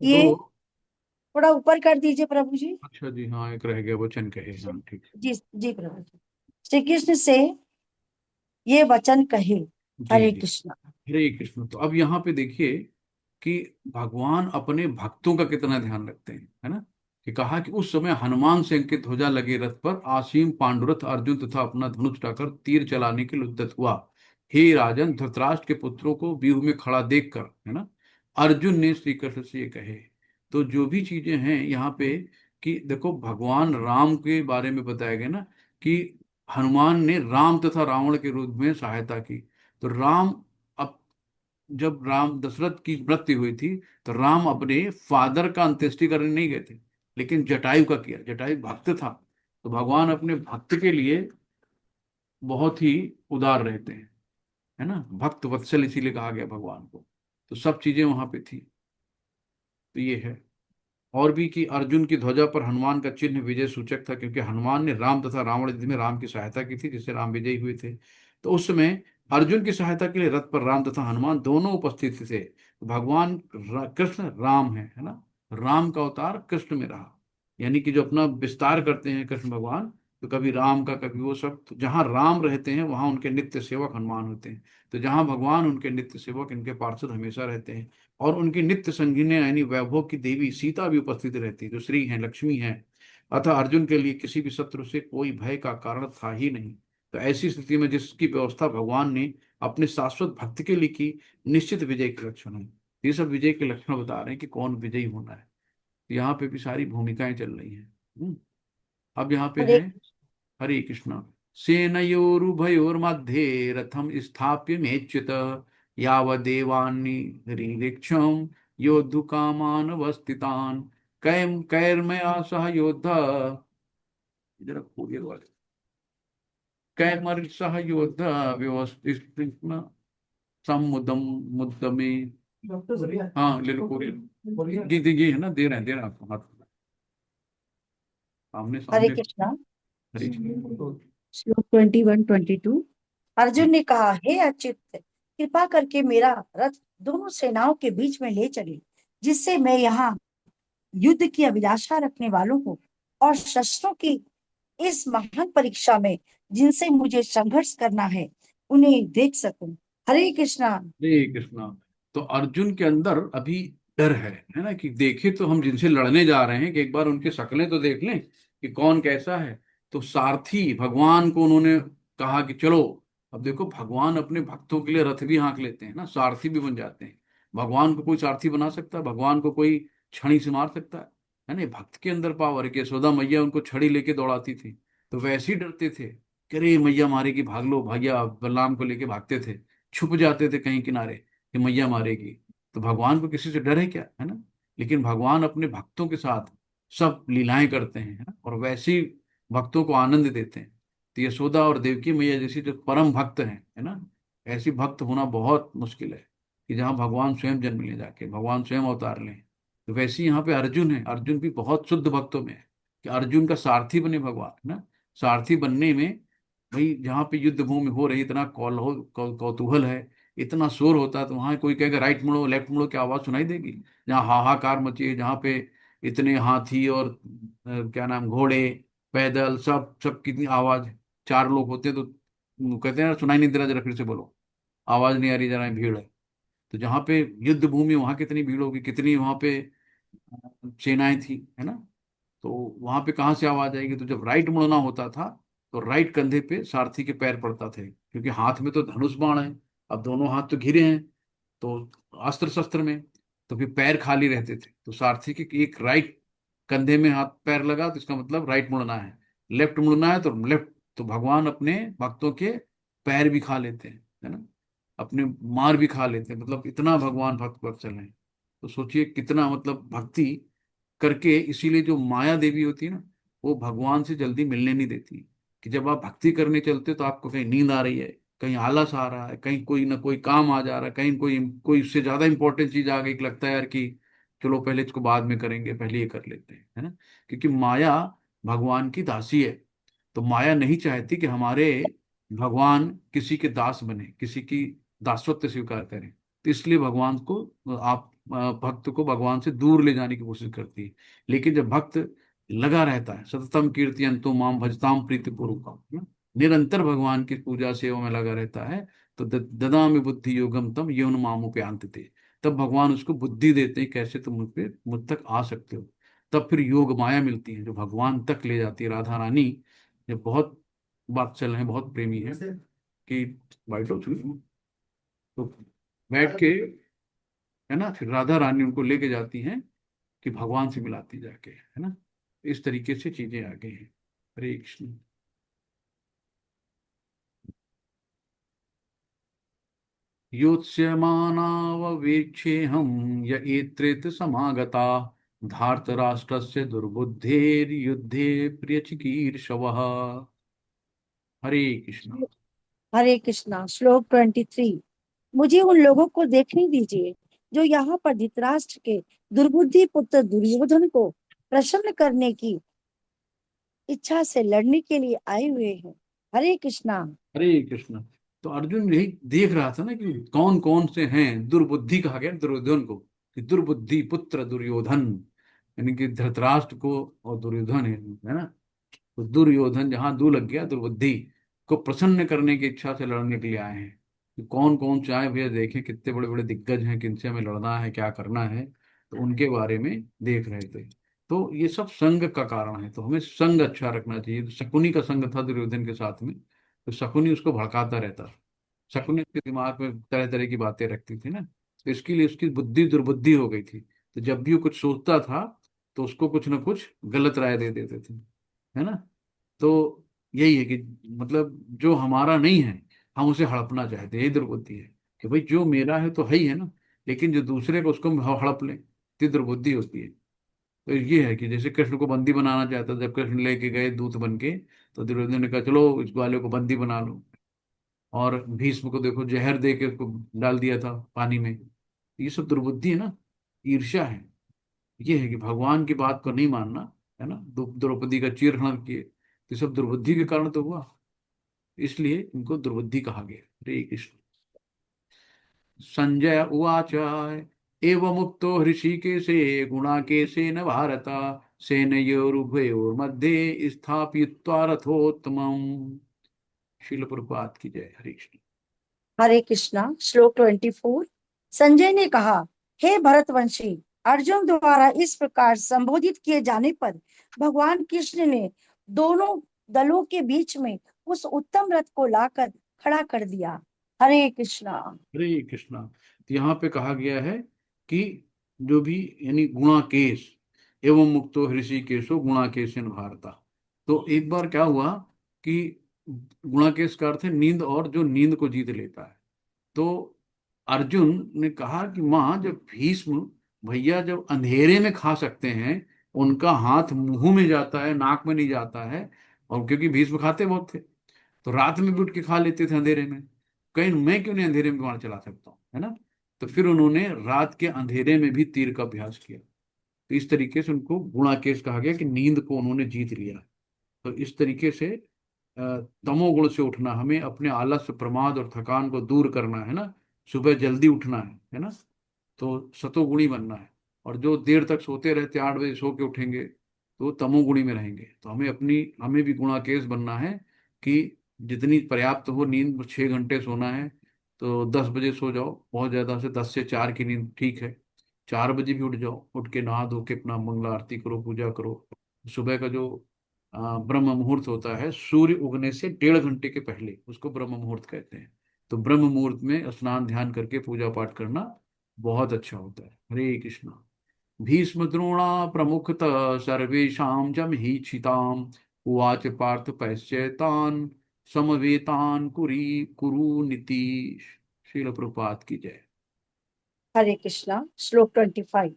ये दो। थोड़ा ऊपर कर दीजिए प्रभु जी। अच्छा जी, हाँ एक रह गया वचन कहे, हाँ ठीक है। जी जी प्रभु जी। श्री कृष्ण से ये वचन कहे। जी हरे जी। कृष्ण। हरे कृष्ण। तो अब यहाँ पे देखिए कि भगवान अपने भक्तों का कितना ध्यान रखते हैं, है ना। कि कहा कि उस समय हनुमान से अंकित ध्वजा लगे रथ पर आसीन पांडुरथ अर्जुन तथा अपना धनुष उठाकर तीर चलाने के लिए उद्यत हुआ। हे राजन, धृतराष्ट्र के पुत्रों को व्यूह में खड़ा देखकर, है ना, अर्जुन ने श्री कृष्ण से ये कहे। तो जो भी चीजें हैं यहाँ पे, कि देखो भगवान राम के बारे में बताया गया ना, कि हनुमान ने राम तथा रावण के युद्ध में सहायता की। तो राम, अब जब राम दशरथ की मृत्यु हुई थी, तो राम अपने फादर का अंत्येष्टि करने नहीं गए थे, लेकिन जटायु का किया। जटायु भक्त था। तो भगवान अपने भक्त के लिए बहुत ही उदार रहते हैं, है ना। भक्त वत्सल इसीलिए कहा गया भगवान को। तो सब चीजें वहां पे थी। तो ये है। और भी कि अर्जुन की ध्वजा पर हनुमान का चिन्ह विजय सूचक था, क्योंकि हनुमान ने राम तथा रावण युद्ध में राम की सहायता की थी, जिससे राम विजयी हुए थे। तो उस समय अर्जुन की सहायता के लिए रथ पर राम तथा हनुमान दोनों उपस्थित थे। तो भगवान कृष्ण राम है ना, राम का अवतार कृष्ण में रहा। यानी कि जो अपना विस्तार करते हैं कृष्ण भगवान, तो कभी राम का कभी वो सब, तो जहाँ राम रहते हैं वहां उनके नित्य सेवक हनुमान होते हैं। तो जहाँ भगवान उनके नित्य सेवक, इनके पार्षद हमेशा रहते हैं। और उनकी नित्य संगिनी यानी वैभव की देवी सीता भी उपस्थित रहती है, जो श्री हैं, लक्ष्मी हैं। अतः अर्जुन के लिए किसी भी शत्रु से कोई भय का कारण था ही नहीं। तो ऐसी स्थिति में जिसकी व्यवस्था भगवान ने अपने शाश्वत भक्त के लिए की, निश्चित विजय के लक्षण है। ये सब विजय के लक्षण बता रहे हैं कि कौन विजयी होना है। तो यहाँ पे भी सारी भूमिकाएं चल रही हैं। अब यहाँ पे हरे है हरे कृष्ण। सेनयोरुभयोर्मध्ये रथम स्थाप्य मेच्युत यावदेवान्निरीक्षम योद्धुकामानवस्थितान् कैर्मया सह योद्धा, जरा कोरियर वाले, कैर्मर सह योद्धा व्यवस्थित समुदम मुद्दमे। हाँ ले लो कोरियर, ये है ना, दे रहे हैं आपको हाथ में। सामने हरे सामने। कृष्णा। हरे कृष्ण। श्लोक 21-22। अर्जुन जी। ने कहा, हे अच्युत, कृपा करके मेरा रथ दोनों सेनाओं के बीच में ले चले, जिससे मैं यहाँ युद्ध की अभिलाषा रखने वालों को और शस्त्रों की इस महान परीक्षा में जिनसे मुझे संघर्ष करना है, उन्हें देख सकूं। हरे कृष्णा। हरे कृष्णा। तो अर्जुन के अंदर अभी डर है ना, कि देखे तो हम जिनसे लड़ने जा रहे हैं कि एक बार उनकी शक्लें तो देख लें कि कौन कैसा है। तो सारथी भगवान को उन्होंने कहा कि चलो। अब देखो, भगवान अपने भक्तों के लिए रथ भी हाँक लेते हैं ना, सारथी भी बन जाते हैं। भगवान को कोई सारथी बना सकता है? भगवान को कोई छड़ी से मार सकता है ना? भक्त के अंदर पावर है कि यशोदा मैया उनको छड़ी लेके दौड़ाती थी, तो वैसे ही डरते थे कि अरे मैया मारेगी, भाग लो। भैया बलराम को लेके भागते थे, छुप जाते थे कहीं किनारे कि मैया मारेगी। तो भगवान को किसी से डर है क्या, है ना? लेकिन भगवान अपने भक्तों के साथ सब लीलाएं करते हैं, है ना? और वैसे ही भक्तों को आनंद देते हैं। तो यशोदा और देवकी मैया जैसी जो परम भक्त हैं, है ना, ऐसी भक्त होना बहुत मुश्किल है, कि जहाँ भगवान स्वयं जन्म ले, जाके भगवान स्वयं अवतार लें। तो वैसे ही यहाँ पे अर्जुन है, अर्जुन भी बहुत शुद्ध भक्तों में है, कि अर्जुन का सारथी बने भगवान, है ना? सारथी बनने में, भाई जहाँ पे युद्ध भूमि हो रही, इतना कौतूहल है, इतना शोर होता है, तो वहां कोई कहेगा राइट मुड़ो लेफ्ट मुड़ो, क्या आवाज सुनाई देगी? जहाँ हाहाकार मची है, जहाँ पे इतने हाथी और क्या नाम, घोड़े, पैदल, सब सब कितनी आवाज, चार लोग होते हैं तो कहते हैं सुनाई नहीं दे रहा, जरा फिर से बोलो, आवाज नहीं आ रही, जरा भीड़ है। तो जहाँ पे युद्ध भूमि, वहां कितनी भीड़ होगी, कितनी वहां पे सेनाएं थी, है ना? तो वहां पे कहाँ से आवाज आएगी? तो जब राइट मुड़ना होता था, तो राइट कंधे पे सारथी के पैर पड़ता थे, क्योंकि हाथ में तो धनुष बाण है, अब दोनों हाथ तो घिरे हैं, तो अस्त्र शस्त्र में, तो फिर पैर खाली रहते थे। तो सारथी के एक राइट कंधे में हाथ पैर लगा, तो इसका मतलब राइट मुड़ना है। लेफ्ट मुड़ना है तो लेफ्ट। तो भगवान अपने भक्तों के पैर भी खा लेते हैं, है ना, अपने मार भी खा लेते हैं, मतलब इतना भगवान भक्त वत्सल हैं। तो सोचिए कितना, मतलब भक्ति करके, इसीलिए जो माया देवी होती है ना, वो भगवान से जल्दी मिलने नहीं देती। कि जब आप भक्ति करने चलते हो, तो आपको कहीं नींद आ रही है, कहीं आलस आ रहा है, कहीं कोई ना कोई काम आ जा रहा है, कहीं कोई कोई इससे ज्यादा इंपॉर्टेंट चीज आ गई कि लगता है यार कि चलो पहले इसको बाद में करेंगे, पहले ये कर लेते हैं, है ना? क्योंकि माया भगवान की दासी है। तो माया नहीं चाहती कि हमारे भगवान किसी के दास बने, किसी की दासत्व स्वीकार करें। तो इसलिए भगवान को, आप भक्त को भगवान से दूर ले जाने की कोशिश करती है। लेकिन जब भक्त लगा रहता है, सततम कीर्तयन्तु माम भजताम प्रीति पूर्वकम, निरंतर भगवान की पूजा सेवा में लगा रहता है, तो ददामि बुद्धि योगम तम यौन मामुपयांति। तब भगवान उसको बुद्धि देते हैं, कैसे तुम मुझ तक आ सकते हो। तब फिर योग माया मिलती है, जो भगवान तक ले जाती है। राधा रानी जो बहुत बात चल रहे हैं, बहुत प्रेमी है, कि वाइट हाउस हुई, तो बैठ के, है ना, फिर राधा रानी उनको लेके जाती हैं कि भगवान से मिलाती जाके, है ना? इस तरीके से चीजें आ गई हैं। हरे कृष्ण। योत्स्यमानाववेक्षेऽहं य एत्रेत समागता धार्तराष्ट्रस्य दुर्बुद्धेर्युद्धे प्रियचिकीर्षवः। हरे कृष्ण। हरे कृष्णा। श्लोक 23। मुझे उन लोगों को देखने दीजिए जो यहाँ पर धृतराष्ट्र के दुर्बुद्धि पुत्र दुर्योधन को प्रसन्न करने की इच्छा से लड़ने के लिए आए हुए हैं। हरे कृष्णा। हरे कृष्ण। तो अर्जुन यही देख रहा था ना कि कौन कौन से हैं। दुर्बुद्धि कहा गया दुर्योधन को, कि दुर्बुद्धि पुत्र दुर्योधन, यानी कि धृतराष्ट्र को और दुर्योधन है ना। तो दुर्योधन, जहां दू लग गया, दुर्बुद्धि को प्रसन्न करने की इच्छा से लड़ने के लिए आए हैं। कि कौन कौन से आए भैया, देखें कितने बड़े बड़े दिग्गज हैं, किनसे हमें लड़ना है, क्या करना है, तो उनके बारे में देख रहे थे। तो ये सब संग का कारण है, तो हमें संग अच्छा रखना चाहिए। तो शकुनी का संग था दुर्योधन के साथ में, तो शकुनी उसको भड़काता रहता। शकुनी उसके दिमाग में तरह तरह की बातें रखती थी ना, तो इसके लिए उसकी बुद्धि दुर्बुद्धि हो गई थी। तो जब भी वो कुछ सोचता था तो उसको कुछ ना कुछ गलत राय दे देते थे, है ना। तो यही है कि मतलब जो हमारा नहीं है हम उसे हड़पना चाहते हैं, यही दुर्बुद्धि है। कि भाई जो मेरा है तो है ही है ना, लेकिन जो दूसरे को उसको हम हड़प लें, तो दुर्बुद्धि होती है। तो ये है कि जैसे कृष्ण को बंदी बनाना चाहता, जब कृष्ण लेके गए दूत बन के, तो दुर्योधन ने कहा चलो इस ग्वाले को बंदी बना लो। और भीष्म को देखो जहर दे के उसको डाल दिया था पानी में। ये सब दुर्बुद्धि है ना, ईर्ष्या है। ये है कि भगवान की बात को नहीं मानना, है ना। द्रौपदी का चीरहरण किए, तो ये सब दुर्बुद्धि के कारण तो हुआ, इसलिए इनको दुर्बुद्धि कहा गया। हरे कृष्ण। संजय उवाच एवमुक्तो हृषीकेशे गुणाकेशेन भारत सेनयोरुभयोर्मध्ये स्थापयित्वा रथोत्तमम्। शिल प्रभुपाद की जय। हरे कृष्ण। हरे कृष्णा। श्लोक 24। संजय ने कहा, हे भरतवंशी, अर्जुन द्वारा इस प्रकार संबोधित किए जाने पर भगवान कृष्ण ने दोनों दलों के बीच में उस उत्तम रथ को लाकर खड़ा कर दिया। हरे कृष्णा। हरे कृष्णा। तो यहाँ पे कहा गया है कि जो भी, यानी गुणाकेश एवं मुक्तो ऋषिकेशो गुणाकेशन भारता। तो एक बार क्या हुआ कि गुणाकेश का अर्थ है नींद, और जो नींद को जीत लेता है। तो अर्जुन ने कहा कि माँ, जब भीष्म भैया जब अंधेरे में खा सकते हैं, उनका हाथ मुंह में जाता है, नाक में नहीं जाता है, और क्योंकि भीष्म खाते बहुत थे, तो रात में भी उठ के खा लेते थे अंधेरे में, कहीं मैं क्यों नहीं अंधेरे में बाण चला सकता हूँ, है ना। तो फिर उन्होंने रात के अंधेरे में भी तीर का अभ्यास किया। तो इस तरीके से उनको गुणाकेश कहा गया कि नींद को उन्होंने जीत लिया। तो इस तरीके से तमोगुण से उठना, हमें अपने आलस्य प्रमाद और थकान को दूर करना है ना। सुबह जल्दी उठना है ना। तो सतोगुणी बनना है। और जो देर तक सोते रहते, 8 बजे सो के उठेंगे, तो वो तमोगुणी में रहेंगे। तो हमें भी गुणाकेश बनना है कि जितनी पर्याप्त हो नींद, 6 घंटे सोना है तो 10 बजे सो जाओ, बहुत ज्यादा से 10 से 4 की नींद ठीक है। 4 बजे भी उठ जाओ, उठ के नहा धो के अपना मंगला आरती करो, पूजा करो। सुबह का जो ब्रह्म मुहूर्त होता है, सूर्य उगने से 1.5 घंटे के पहले, उसको ब्रह्म मुहूर्त कहते हैं। तो ब्रह्म मुहूर्त में स्नान ध्यान करके पूजा पाठ करना बहुत अच्छा होता है। हरे कृष्णा। भीष्म द्रोणा प्रमुखत सर्वेशां जमहीक्षिताम् उवाच पार्थ पश्येतान् समवेतान् कुरु नीति। श्रील प्रभुपाद की जय। हरे कृष्णा। श्लोक 25।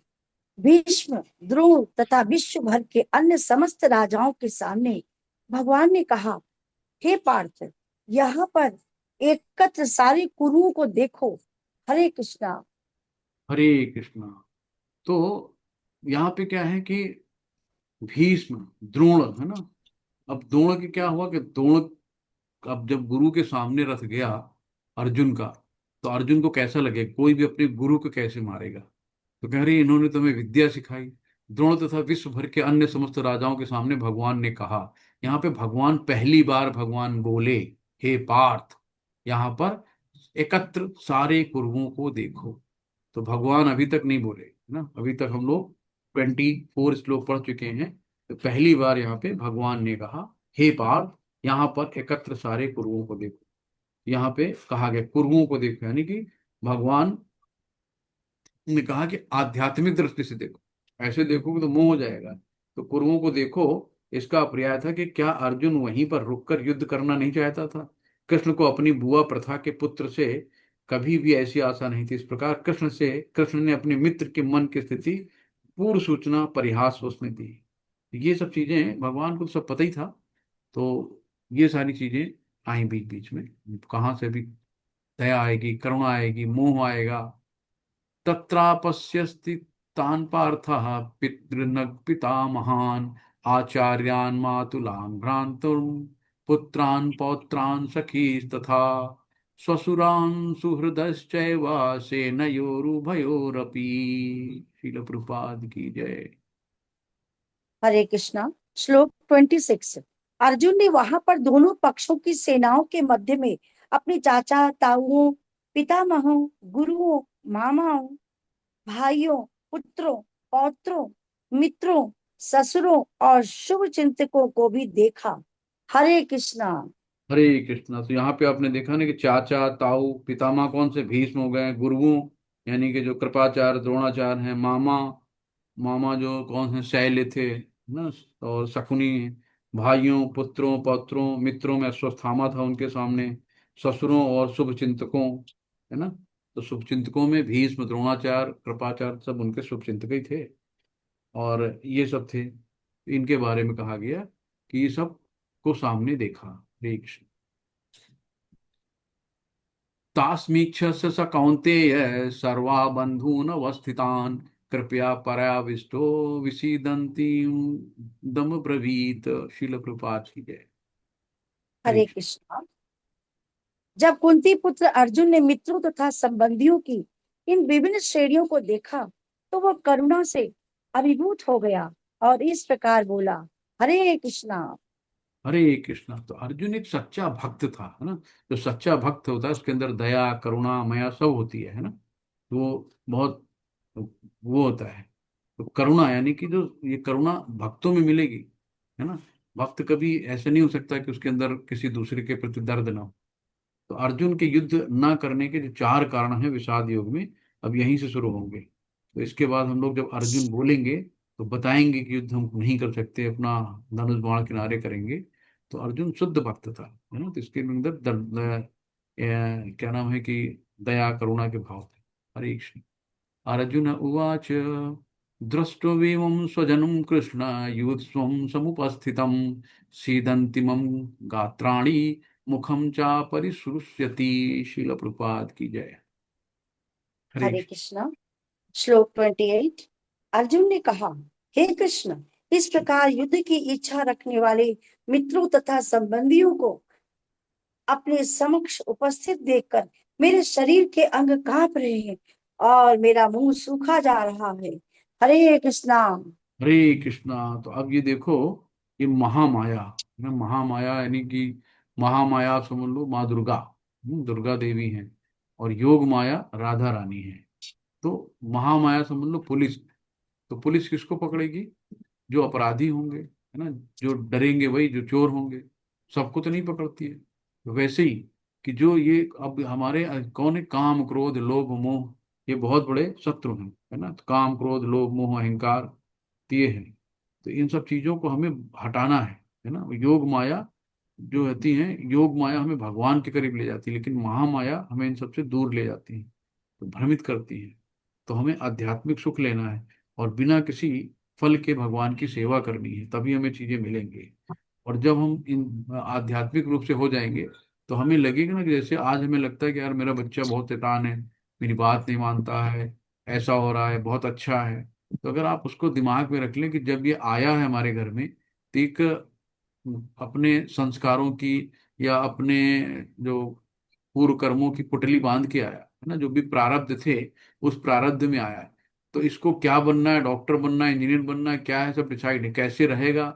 भीष्म, द्रोण तथा विश्व भर के अन्य समस्त राजाओं के सामने भगवान ने कहा, हे पार्थ, यहाँ पर एकत्र सारे कुरुओं को देखो। हरे कृष्णा। हरे कृष्णा। तो यहाँ पे क्या है कि भीष्म, द्रोण, है ना। अब द्रोण के क्या हुआ कि द्रोण, अब जब गुरु के सामने रथ गया अर्जुन का, तो अर्जुन को कैसा लगे, कोई भी अपने गुरु को कैसे मारेगा। तो कह रही इन्होंने तुम्हें विद्या सिखाई। द्रोण तथा विश्व भर के अन्य समस्त राजाओं के सामने भगवान ने कहा। यहाँ पे भगवान पहली बार भगवान बोले, हे पार्थ, यहाँ पर एकत्र सारे कुरुओं को देखो। तो भगवान अभी तक नहीं बोले, है ना। अभी तक हम लोग 24 श्लोक पढ़ चुके हैं। तो पहली बार यहाँ पे भगवान ने कहा, हे पार्थ, यहाँ पर एकत्र सारे कुरुओं को देखो। यहाँ पे कहा गया कुरुओं को देखो, यानी कि भगवान ने कहा कि आध्यात्मिक दृष्टि से देखो, ऐसे देखोगे तो मोह हो जाएगा। तो कुरुओं को देखो, इसका पर्याय था कि क्या अर्जुन वहीं पर रुककर युद्ध करना नहीं चाहता था। कृष्ण को अपनी बुआ प्रथा के पुत्र से कभी भी ऐसी आशा नहीं थी। इस प्रकार कृष्ण ने अपने मित्र के मन की स्थिति पूर्व सूचना परिहास उसने दी। ये सब चीजें भगवान को तो सब पता ही था। तो ये सारी चीजें आई बीच बीच में, कहाँ से भी दया आएगी, करुणा आएगी, मोह आएगा, तत्रापश्यस्ति तान् पार्थः पितृनग पितामहान् आचार्यान् मातुलान् भ्रातॄन् पुत्रान् पौत्रान् सखीस्तथा स्वसुरान् सुहृदश्चैव सेनयोरुभयोरपि। शील प्रभुपाद की जय। हरे कृष्णा। श्लोक 26। अर्जुन ने वहां पर दोनों पक्षों की सेनाओं के मध्य में अपने चाचा ताऊओं, पितामहों, गुरुओं, मामाओं, भाइयों, पुत्रों, पौत्रों, मित्रों, ससुरों और शुभ चिंतकों को भी देखा। हरे कृष्णा। हरे कृष्णा। तो यहाँ पे आपने देखा ना कि चाचा ताऊ पितामह कौन से, भीष्म हो गए, गुरुओं यानी कि जो कृपाचार्य द्रोणाचार्य हैं, मामा मामा जो कौन है, शैल थे ना, और शकुनी हैं, भाइयों पुत्रों पौत्रों मित्रों में अश्वत्थामा था उनके सामने, ससुरों और शुभ चिंतकों, है ना। तो शुभ चिंतकों में भीष्म द्रोणाचार्य कृपाचार्य सब उनके शुभ चिंतक ही थे, और ये सब थे। इनके बारे में कहा गया कि ये सब को सामने देखा। हरे कृष्ण। तास्मीक्षस्य स कौन्तेय सर्वा बन्धून् अवस्थितान् कृपया पर्याविष्टो विसीदन्ति दम ब्रवीत। शील प्रपात की जय। हरे हरे कृष्णा। जब कुंती पुत्र अर्जुन ने मित्रों तथा संबंधियों की इन विभिन्न श्रेणियों को देखा तो वह करुणा से अभिभूत हो गया और इस प्रकार बोला। हरे कृष्णा। हरे कृष्णा। तो अर्जुन एक सच्चा भक्त था, है ना। जो सच्चा भक्त होता है उसके अंदर दया करुणा माया सब होती है ना। तो वो बहुत वो होता है। तो करुणा यानी कि जो ये करुणा भक्तों में मिलेगी, है ना। भक्त कभी ऐसा नहीं हो सकता कि उसके अंदर किसी दूसरे के प्रति दर्द ना हो। तो अर्जुन के युद्ध ना करने के जो चार कारण हैं विषाद योग में, अब यहीं से शुरू होंगे। तो इसके बाद हम लोग जब अर्जुन बोलेंगे तो बताएंगे कि युद्ध हम नहीं कर सकते, अपना धनुष बाण किनारे करेंगे। तो अर्जुन शुद्ध भक्त था, है ना। तो इसके अंदर क्या नाम है कि दया करुणा के भाव थे। हरे कृष्ण। अर्जुन उवाच दृष्टव्यमं स्वजनं कृष्ण युत्स्वं समुपस्थितं सीदन्तिमं गात्राणि मुखम चा परिसृष्यति। शील प्रपात की जय। हरे हरे कृष्णा। श्लोक 28। अर्जुन ने कहा, हे कृष्ण, इस प्रकार युद्ध की इच्छा रखने वाले मित्रों तथा संबंधियों को अपने समक्ष उपस्थित देखकर मेरे शरीर के अंग कांप रहे हैं और मेरा मुंह सूखा जा रहा है। हरे कृष्णा। हरे कृष्णा। तो अब ये देखो, ये महामाया है ना, महामाया यानी कि महामाया आप समझ लो माँ दुर्गा, दुर्गा देवी हैं, और योग माया राधा रानी है। तो महामाया समझ लो पुलिस। तो पुलिस किसको पकड़ेगी? जो अपराधी होंगे, है ना, जो डरेंगे वही, जो चोर होंगे। सबको तो नहीं पकड़ती है। तो वैसे ही कि जो ये अब हमारे कौन है, काम क्रोध लोभ मोह, ये बहुत बड़े शत्रु हैं, है ना। तो काम क्रोध लोभ मोह अहंकार, तो ये है। तो इन सब चीजों को हमें हटाना है ना। योग माया जो होती है, योग माया हमें भगवान के करीब ले जाती है, लेकिन महामाया हमें इन सबसे दूर ले जाती है, तो भ्रमित करती है। तो हमें आध्यात्मिक सुख लेना है और बिना किसी फल के भगवान की सेवा करनी है, तभी हमें चीजें मिलेंगी। और जब हम इन आध्यात्मिक रूप से हो जाएंगे तो हमें लगेगा ना कि जैसे आज हमें लगता है कि यार मेरा बच्चा बहुत शैतान है, मेरी बात नहीं मानता है, ऐसा हो रहा है, बहुत अच्छा है। तो अगर आप उसको दिमाग में रख लें कि जब ये आया है हमारे घर में, तो एक अपने संस्कारों की या अपने जो पूर्व कर्मों की पुटली बांध के आया है ना, जो भी प्रारब्ध थे उस प्रारब्ध में आया है। तो इसको क्या बनना है, डॉक्टर बनना है, इंजीनियर बनना है, क्या है, सब डिसाइड है, कैसे रहेगा,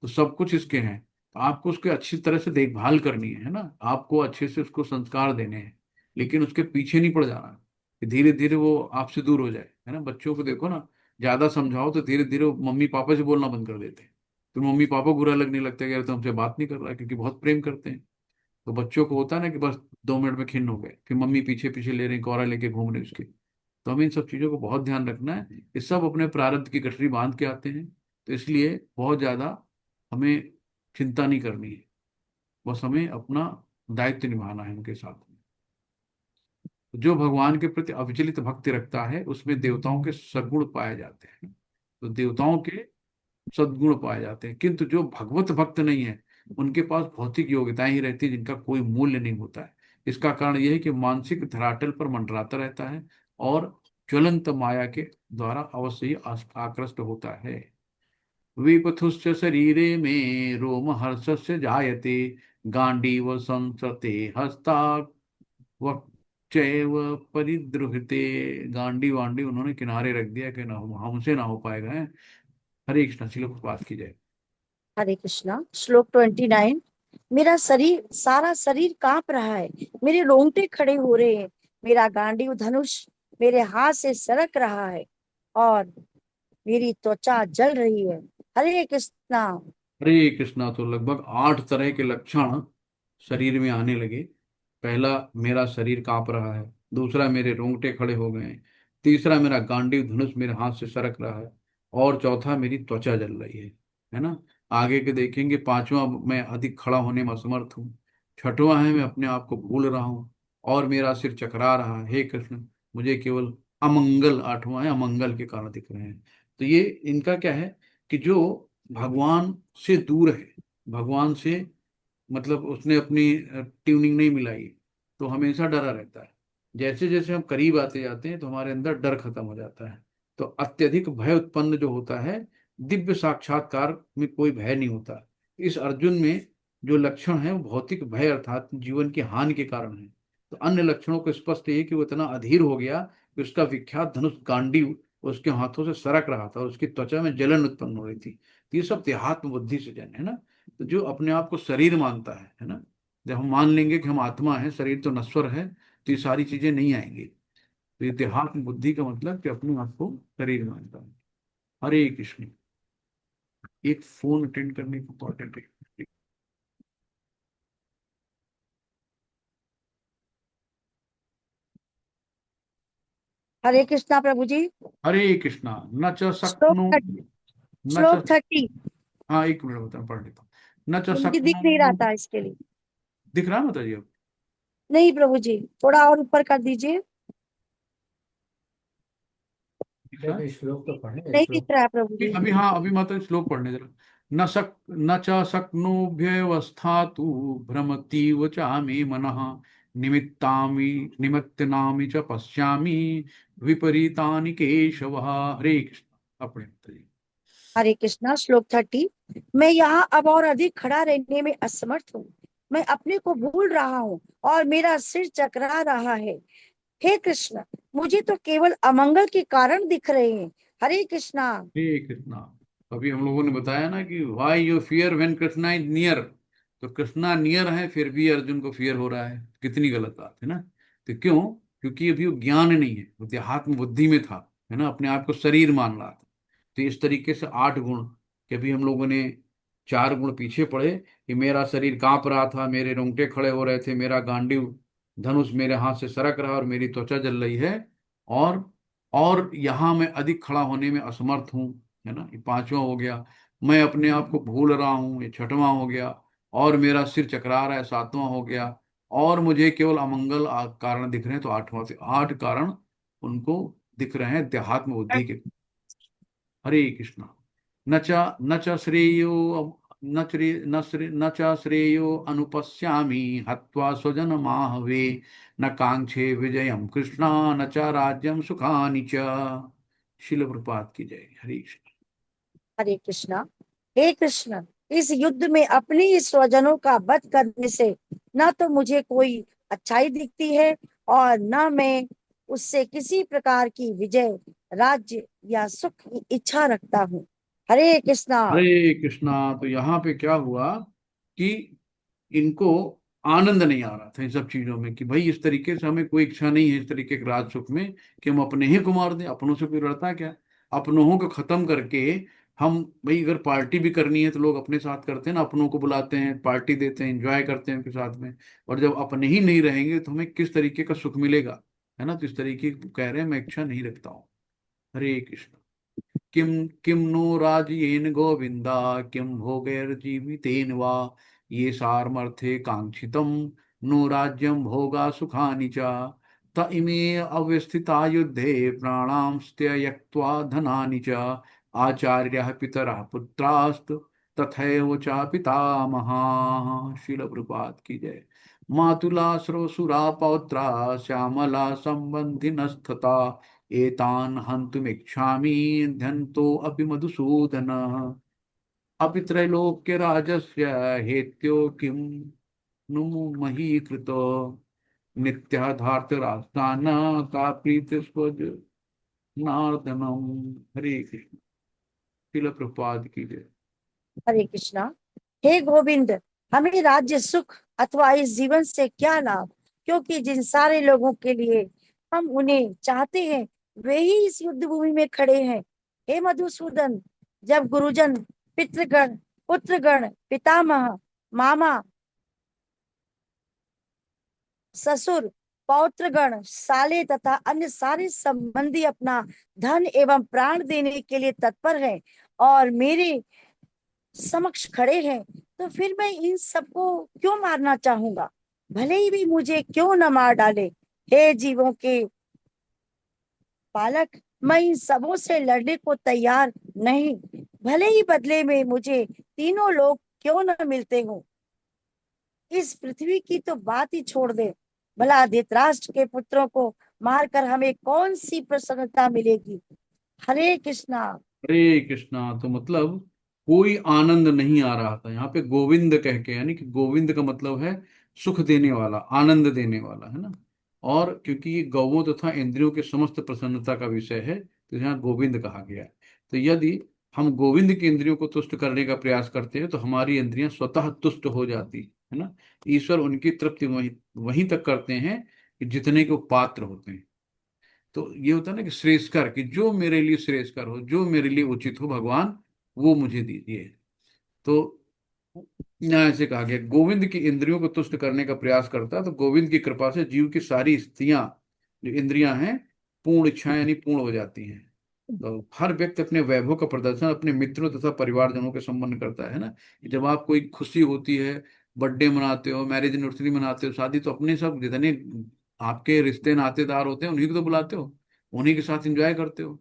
तो सब कुछ इसके हैं। तो आपको उसकी अच्छी तरह से देखभाल करनी है ना, आपको अच्छे से उसको संस्कार देने हैं, लेकिन उसके पीछे नहीं पड़ जाना कि धीरे धीरे वो आपसे दूर हो जाए, है ना। बच्चों को देखो ना, ज्यादा समझाओ तो धीरे धीरे वो मम्मी पापा से बोलना बंद कर देते हैं। तो मम्मी पापा को बुरा लगने लगता है कि यार तो हमसे बात नहीं कर रहा है, क्योंकि बहुत प्रेम करते हैं। तो बच्चों को होता है ना कि बस 2 मिनट में खिन्न हो गए, फिर मम्मी पीछे पीछे ले रही कोरा लेके घूम रहे उसके। तो हमें इन सब चीजों को बहुत ध्यान रखना है, ये सब अपने प्रारब्ध की गठरी बांध के आते हैं। तो इसलिए बहुत ज्यादा हमें चिंता नहीं करनी है, बस हमें अपना दायित्व निभाना है उनके साथ में। जो भगवान के प्रति अविचलित भक्ति रखता है उसमें देवताओं के सद्गुण पाए जाते हैं। तो देवताओं के सद्गुण पाए जाते हैं, किंतु जो भगवत भक्त नहीं है उनके पास भौतिक योग्यताएं ही रहती है जिनका कोई मूल्य नहीं होता है। इसका कारण यह है कि मानसिक धरातल पर मंडराता रहता है और ज्वलंत माया के द्वारा अवश्य ही आकृष्ट होता है। विपथुश्च शरीरे में रोम हर्षस्य जायते, गांडीव संसते हस्ता वक्चैव परिद्रुहते। गांडी वांडी उन्होंने किनारे रख दिया कि ना हमसे ना हो पाएगा है। हरे कृष्ण, श्रील बात की जाए। हरे कृष्णा। श्लोक 29। मेरा शरीर, सारा शरीर कांप रहा है, मेरे रोंगटे खड़े हो रहे हैं, मेरा गांडीव धनुष मेरे हाथ से सरक रहा है और मेरी त्वचा जल रही है। हरे कृष्णा। हरे कृष्णा। तो लगभग 8 तरह के लक्षण शरीर में आने लगे। पहला, मेरा शरीर कांप रहा है। दूसरा, मेरे रोंगटे खड़े हो गए हैं। तीसरा, मेरा गांडीव धनुष मेरे हाथ से सरक रहा है। और चौथा, मेरी त्वचा जल रही है ना। आगे के देखेंगे। पांचवा, मैं अधिक खड़ा होने में असमर्थ हूँ। छठवां है, मैं अपने आप को भूल रहा हूँ। और मेरा सिर चकरा रहा है। हे कृष्ण, मुझे केवल अमंगल, आठवां है, अमंगल के कारण दिख रहे हैं। तो ये इनका क्या है कि जो भगवान से दूर है, भगवान से मतलब उसने अपनी ट्यूनिंग नहीं मिलाई, तो हमेशा डरा रहता है। जैसे जैसे हम करीब आते जाते हैं तो हमारे अंदर डर खत्म हो जाता है। तो अत्यधिक भय उत्पन्न जो होता है, दिव्य साक्षात्कार में कोई भय नहीं होता। इस अर्जुन में जो लक्षण है वो भौतिक भय अर्थात जीवन की हानि के कारण है। तो अन्य लक्षणों को स्पष्ट है कि वो इतना अधीर हो गया कि उसका विख्यात धनुष गांडीव उसके हाथों से सरक रहा था और उसकी त्वचा में जलन उत्पन्न हो रही थी। तो ये सब देहात्म बुद्धि से जन है ना। तो जो अपने आप को शरीर मानता है ना, जब हम मान लेंगे कि हम आत्मा है, शरीर तो नश्वर है, तो ये सारी चीजें नहीं आएंगी। तो ये देहात्म बुद्धि का मतलब कि अपने आप को शरीर मानता है। हरे कृष्ण। एक फोन अटेंड करने को इम्पोर्टेंट है। हरे कृष्णा प्रभु जी। हरे कृष्णा। न च श्लोक शक्नु 30। न च श्लोक 30। हाँ, एक मिनट बता, पढ़ लेता हूँ। न च मुझे दिख नहीं रहा शक्नु। था इसके लिए। दिख रहा है माता जी अब? नहीं प्रभु जी, थोड़ा और ऊपर कर दीजिए। दिख रहा है? श्लोक तो पढ़े नहीं दिख श्लोक। रहा है प्रभु जी। अभी हाँ, अभी माता जी श्लोक पढ़ने जरा। न च शक्नुभ्यवस्था तु भ्रमतीव चामे मनः, निमित्तामि निमित्तनामि च पश्यामि विपरीतानि केशव। हरे कृष्ण। अपने माता जी। हरे कृष्णा। श्लोक 30। मैं यहाँ अब और अधिक खड़ा रहने में असमर्थ हूँ, मैं अपने को भूल रहा हूँ और मेरा सिर चकरा रहा है। हे कृष्ण, मुझे तो केवल अमंगल के कारण दिख रहे हैं। हरे कृष्णा। हरे कृष्णा। अभी हम लोगों ने बताया ना कि why you fear when Krishna is near. तो कृष्णा नियर है फिर भी अर्जुन को फियर हो रहा है, कितनी गलत बात है ना। तो क्यों? क्योंकि अभी वो ज्ञान नहीं है, वो देहात्म बुद्धि में था, है ना, अपने आप को शरीर मान रहा था। तो इस तरीके से 8 गुण कि अभी हम लोगों ने 4 गुण पीछे पढ़े कि मेरा शरीर कांप रहा था, मेरे रोंगटे खड़े हो रहे थे, मेरा गांडीव धनुष मेरे हाथ से सरक रहा और मेरी त्वचा जल रही है। और और यहाँ मैं अधिक खड़ा होने में असमर्थ हूँ, है ना, ये 5वां हो गया। मैं अपने आप को भूल रहा हूँ, ये 6वां हो गया। और मेरा सिर चकरा रहा है, 7वां हो गया। और मुझे केवल अमंगल कारण दिख रहे हैं, तो 8वां से 8 कारण उनको दिख रहे हैं देहात्म बुद्धि के। हरे कृष्णा। न च श्रेयो न च श्रेयो अनुपश्यामि हत्वा स्वजनमाहवे, न कांक्षे विजयम कृष्णा, न च राज्यम सुखानि च। शिल प्रपात की जय। हरे कृष्ण। हरे कृष्णा। हे कृष्ण, इस युद्ध में अपने ही स्वजनों का वध करने से न तो मुझे कोई अच्छाई दिखती है और न मैं उससे किसी प्रकार की विजय, राज्य या सुख की इच्छा रखता हूँ। हरे कृष्णा। हरे कृष्णा। तो यहाँ पे क्या हुआ कि इनको आनंद नहीं आ रहा था इन सब चीजों में, कि भाई इस तरीके से हमें कोई इच्छा नहीं है इस तरीके के राज सुख में कि हम अपने ही को मार दें। अपनों से कोई लड़ता है क्या? अपनों को खत्म करके हम भाई अगर पार्टी भी करनी है तो लोग अपने साथ करते हैं ना, अपनों को बुलाते हैं, पार्टी देते हैं, एंजॉय करते हैं उनके साथ में। और जब अपने ही नहीं रहेंगे तो हमें किस तरीके का सुख मिलेगा, है ना। तो इस तरीके की कह रहे हैं मैं इच्छा नहीं रखता हूँ। हरे कृष्ण। किम किम नो राज्येन गोविंदा, किम भोगैर्जीवितेन वा, ये सारमर्थे कांक्षितम नो राज्यम भोगा सुखानि च, त इमे अवस्थिता युद्धे प्राणां त्यक्त्वा धनानि च, आचार्यः पितरः पुत्रास्त तथैव च पितामहाः। शील प्रपात की जय। मातुला श्रोसुरा पौत्रा श्यामला संबंधिनस्तथा, एतान् हन्तुमिच्छामि ध्यन्तो अपि मधुसूदन अपि त्रैलोक्य राजस्य हेत्यो किं नु मही कृतो नित्याधार्तराष्ट्रान् का प्रीति स्वज नार्दनम। हरे कृष्ण। शिल प्रभुपाद की जय। हरे कृष्णा। हे गोविंद, हमें राज्य सुख अथवा इस जीवन से क्या लाभ, क्योंकि जिन सारे लोगों के लिए हम उन्हें चाहते हैं वे ही इस युद्ध भूमि में खड़े हैं। हे मधुसूदन, जब गुरुजन, पितृगण, पुत्रगण, पितामह, मामा, ससुर, पौत्रगण, साले तथा अन्य सारे संबंधी अपना धन एवं प्राण देने के लिए तत्पर हैं और मेरे समक्ष खड़े हैं, तो फिर मैं इन सबको क्यों मारना चाहूंगा? भले ही भी मुझे क्यों न मार डाले। हे जीवों के पालक, मैं इन सबों से लड़ने को तैयार नहीं, भले ही बदले में मुझे तीनों लोग क्यों न मिलते हो। इस पृथ्वी की तो बात ही छोड़ दे, भला धृतराष्ट्र के पुत्रों को मारकर हमें कौन सी प्रसन्नता मिलेगी? हरे कृष्णा। हरे कृष्णा। तो मतलब कोई आनंद नहीं आ रहा था यहाँ पे, गोविंद कह के, यानी कि गोविंद का मतलब है सुख देने वाला, आनंद देने वाला, है ना। और क्योंकि ये गौओं तथा इंद्रियों के समस्त प्रसन्नता का विषय है, तो यहाँ गोविंद कहा गया है। तो यदि हम गोविंद की इंद्रियों को तुष्ट करने का प्रयास करते हैं तो हमारी इंद्रियां स्वतः तुष्ट हो जाती है ना। ईश्वर उनकी तृप्ति वहीं वहीं तक करते हैं कि जितने के वो पात्र होते हैं। तो ये होता है ना कि श्रेष्ठकर, कि जो मेरे लिए श्रेष्ठकर हो, जो मेरे लिए उचित हो भगवान, वो मुझे दीजिए। तो यहाँ ऐसे कहा गया, गोविंद की इंद्रियों को तुष्ट करने का प्रयास करता है, तो गोविंद की कृपा से जीव की सारी स्त्रियां, जो इंद्रियां हैं, पूर्ण इच्छाएं यानी पूर्ण हो जाती हैं। तो हर व्यक्ति अपने वैभव का प्रदर्शन अपने मित्रों तथा परिवारजनों के संबंध करता है ना। कि जब आप कोई खुशी होती है, बर्थडे मनाते हो, मैरिज एनिवर्सरी मनाते हो, शादी, तो अपने सब जितने आपके रिश्ते नातेदार होते हैं उन्हीं को तो बुलाते हो, उन्हीं के साथ एंजॉय करते हो।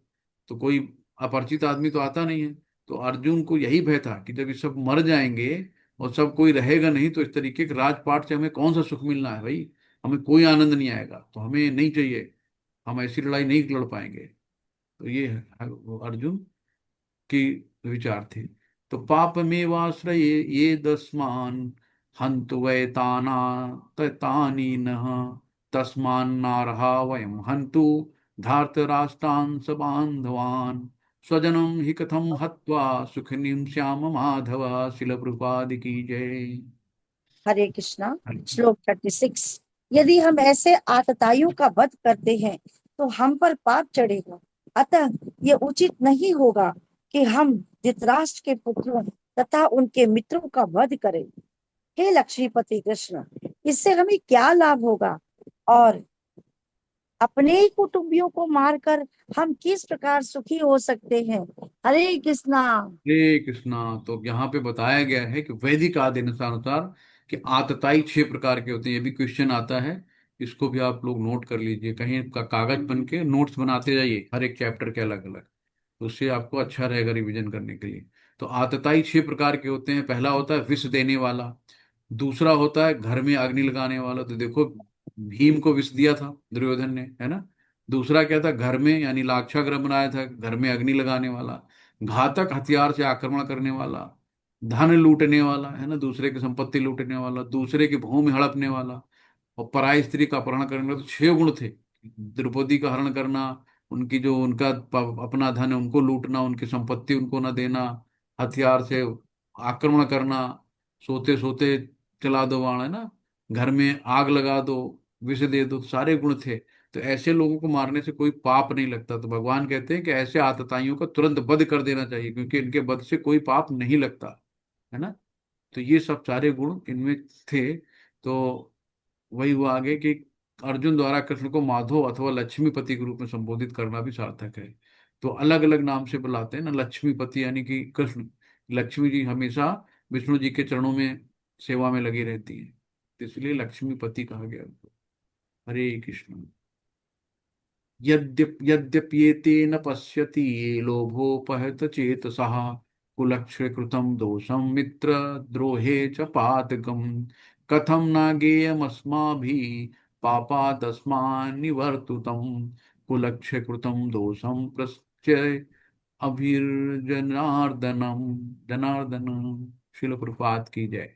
तो कोई अपरिचित आदमी तो आता नहीं है। तो अर्जुन को यही भय था कि जब ये सब मर जाएंगे और सब कोई रहेगा नहीं, तो इस तरीके के राजपाट से हमें कौन सा सुख मिलना है भाई, हमें कोई आनंद नहीं आएगा, तो हमें नहीं चाहिए, हम ऐसी लड़ाई नहीं लड़ पाएंगे। तो ये है वो अर्जुन की विचार थे। तो पाप में वाश्रय ये दस्मान हंतु वैताना तैतानि नः तस्मान्नार्हा वयम हंतु धार्तराष्ट्रान् सबान्धवान् स्वजनं हि कथं हत्वा सुखिनीं श्याम माधव। शिल प्रभुपाद की जय। हरे कृष्णा। श्लोक 36। यदि हम ऐसे आतताइयों का वध करते हैं तो हम पर पाप चढ़ेगा, अतः ये उचित नहीं होगा कि हम धृतराष्ट्र के पुत्रों तथा उनके मित्रों का वध करें। हे लक्ष्मीपति कृष्ण, इससे हमें क्या लाभ होगा और अपने ही कुटुंबियों को मारकर हम किस प्रकार सुखी हो सकते हैं? हरे कृष्णा। हरे कृष्णा। तो यहाँ पे बताया गया है कि वैदिक आदि अनुसार कि आतताई 6 प्रकार के होते हैं। ये भी क्वेश्चन आता है, इसको भी आप लोग नोट कर लीजिए, कहीं का कागज बन के नोट्स बनाते जाइए हर एक चैप्टर के अलग अलग, तो उससे आपको अच्छा रहेगा रिवीजन करने के लिए। तो आतताई 6 प्रकार के होते हैं। पहला होता है विष देने वाला, दूसरा होता है घर में अग्नि लगाने वाला, तो देखो भीम को विष दिया था दुर्योधन ने, है ना। दूसरा क्या था, घर में यानी लाक्षागृह बनाया था, घर में अग्नि लगाने वाला। घातक हथियार से आक्रमण करने वाला, धन लूटने वाला, है ना, दूसरे की संपत्ति लूटने वाला, दूसरे की भूमि हड़पने वाला, और पराई स्त्री का अपहरण करने वाला। तो 6 गुण थे। द्रौपदी का हरण करना, उनकी जो उनका अपना धन है उनको लूटना, उनकी संपत्ति उनको न देना, हथियार से आक्रमण करना, सोते सोते चला दो बाण, है ना, घर में आग लगा दो, विष दे दो, तो सारे गुण थे। तो ऐसे लोगों को मारने से कोई पाप नहीं लगता। तो भगवान कहते हैं कि ऐसे आतताइयों का तुरंत वध कर देना चाहिए, क्योंकि इनके वध से कोई पाप नहीं लगता, है ना। तो ये सब सारे गुण इनमें थे। तो वही हुआ आगे कि अर्जुन द्वारा कृष्ण को माधव अथवा लक्ष्मीपति के रूप में संबोधित करना भी सार्थक है। तो अलग अलग नाम से बुलाते हैं ना, लक्ष्मीपति यानी कि कृष्ण, लक्ष्मी जी हमेशा विष्णु जी के चरणों में सेवा में लगी रहती है, तो इसलिए लक्ष्मीपति कहा गया उनको। हरे कृष्ण। यद्यप्येते न पश्यति ये लोभोपहत चेतसः कुलक्षयकृतं दोषं मित्र द्रोहे च पातकम् कथं न गेयमस्माभिः पापादस्मान्निवर्तुतम् कुलक्ष्य कृतं दोषं प्रश्च अभिर्जनार्दनम जनार्दनम। शिल प्रपात की जय।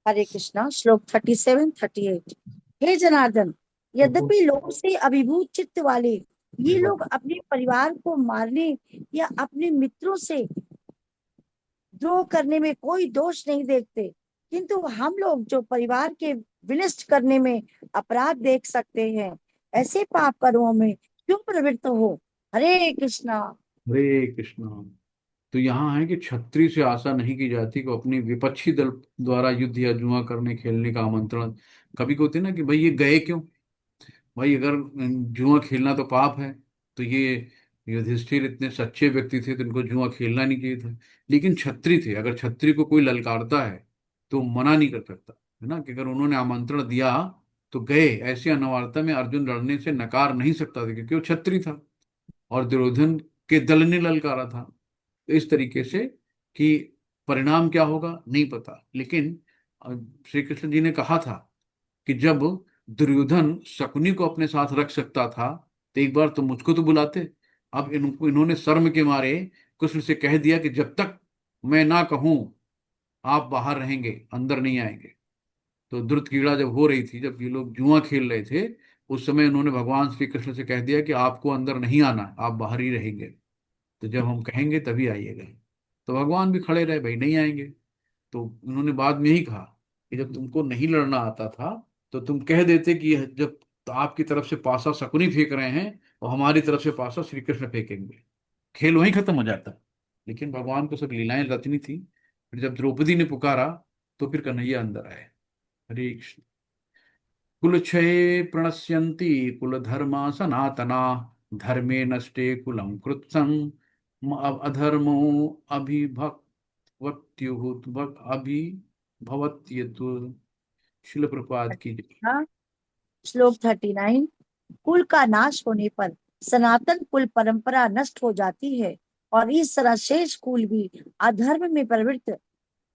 हरे कृष्णा। श्लोक 37-38। हे जनार्दन, तो यद्यपि लोभ से अभिभूत चित्त वाले ये लोग अपने परिवार को मारने या अपने मित्रों से द्रोह करने में कोई दोष नहीं देखते, किंतु हम लोग जो परिवार के विनष्ट करने में अपराध देख सकते हैं, ऐसे पाप कर्मों में क्यों प्रवृत्त हो। हरे कृष्णा। हरे कृष्णा। तो यहाँ है कि क्षत्रिय से आशा नहीं की जाती कि अपनी विपक्षी दल द्वारा युद्ध या जुआ करने खेलने का आमंत्रण। कभी को होते ना कि भाई ये गए क्यों। भाई अगर जुआ खेलना तो पाप है, तो ये युधिष्ठिर इतने सच्चे व्यक्ति थे तो इनको जुआ खेलना नहीं चाहिए था। लेकिन छत्री थे, अगर छत्री को कोई ललकारता है तो मना नहीं कर सकता, है ना। कि अगर उन्होंने आमंत्रण दिया तो गए। ऐसी अनिवार्यता में अर्जुन लड़ने से नकार नहीं सकता था, क्योंकि वो छत्री था और दुर्योधन के दल ने ललकारा था। तो इस तरीके से कि परिणाम क्या होगा नहीं पता, लेकिन अ, श्री कृष्ण जी ने कहा था कि जब दुर्योधन शकुनी को अपने साथ रख सकता था तो एक बार तो मुझको तो बुलाते। अब इन्होंने शर्म के मारे कृष्ण से कह दिया कि जब तक मैं ना कहूं आप बाहर रहेंगे, अंदर नहीं आएंगे। तो द्रुत क्रीड़ा जब हो रही थी, जब ये लोग जुआ खेल रहे थे, उस समय उन्होंने भगवान श्री कृष्ण से कह दिया कि आपको अंदर नहीं आना, आप बाहर ही रहेंगे। तो जब हम कहेंगे तभी आइएगा। तो भगवान भी खड़े रहे, भाई नहीं आएंगे। तो उन्होंने बाद में ही कहा कि जब तुमको नहीं लड़ना आता था तो तुम कह देते कि जब तो आपकी तरफ से पासा शकुनी फेंक रहे हैं और हमारी तरफ से पासा श्री कृष्ण फेंकेंगे, खेल वहीं खत्म हो जाता। लेकिन भगवान को सब लीलाएं रचनी थी। फिर जब द्रौपदी ने पुकारा तो फिर कन्हैया अंदर आए। हरे कृष्ण। कुल क्षये प्रणश्यन्ति कुल धर्मा सनातना, धर्मे नष्टे कुलम कृत्सं अधर्मो अभिभक्त्युः अभिभवत्यतु। शिल प्रपात की जय। हाँ। श्लोक 39। कुल का नाश होने पर सनातन कुल परंपरा नष्ट हो जाती है और इस तरह शेष कुल भी अधर्म में प्रवृत्त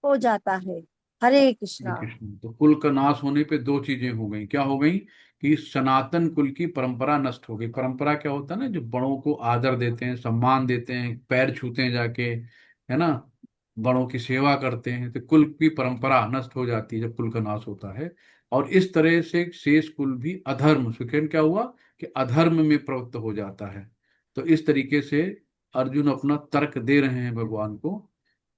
हो जाता है। हरे श्री कृष्णा। कृष्ण। तो कुल का नाश होने पे दो चीजें हो गई, क्या हो गई कि सनातन कुल की परंपरा नष्ट हो गई। परंपरा क्या होता है ना, जो बड़ों को आदर देते हैं, सम्मान देते हैं, पैर छूते हैं जाके, है ना, बड़ों की सेवा करते हैं, तो कुल की परंपरा नष्ट हो जाती है जब कुल का नाश होता है। और इस तरह से शेष कुल भी अधर्म, सुखेन क्या हुआ कि अधर्म में प्रवृत्त हो जाता है। तो इस तरीके से अर्जुन अपना तर्क दे रहे हैं भगवान को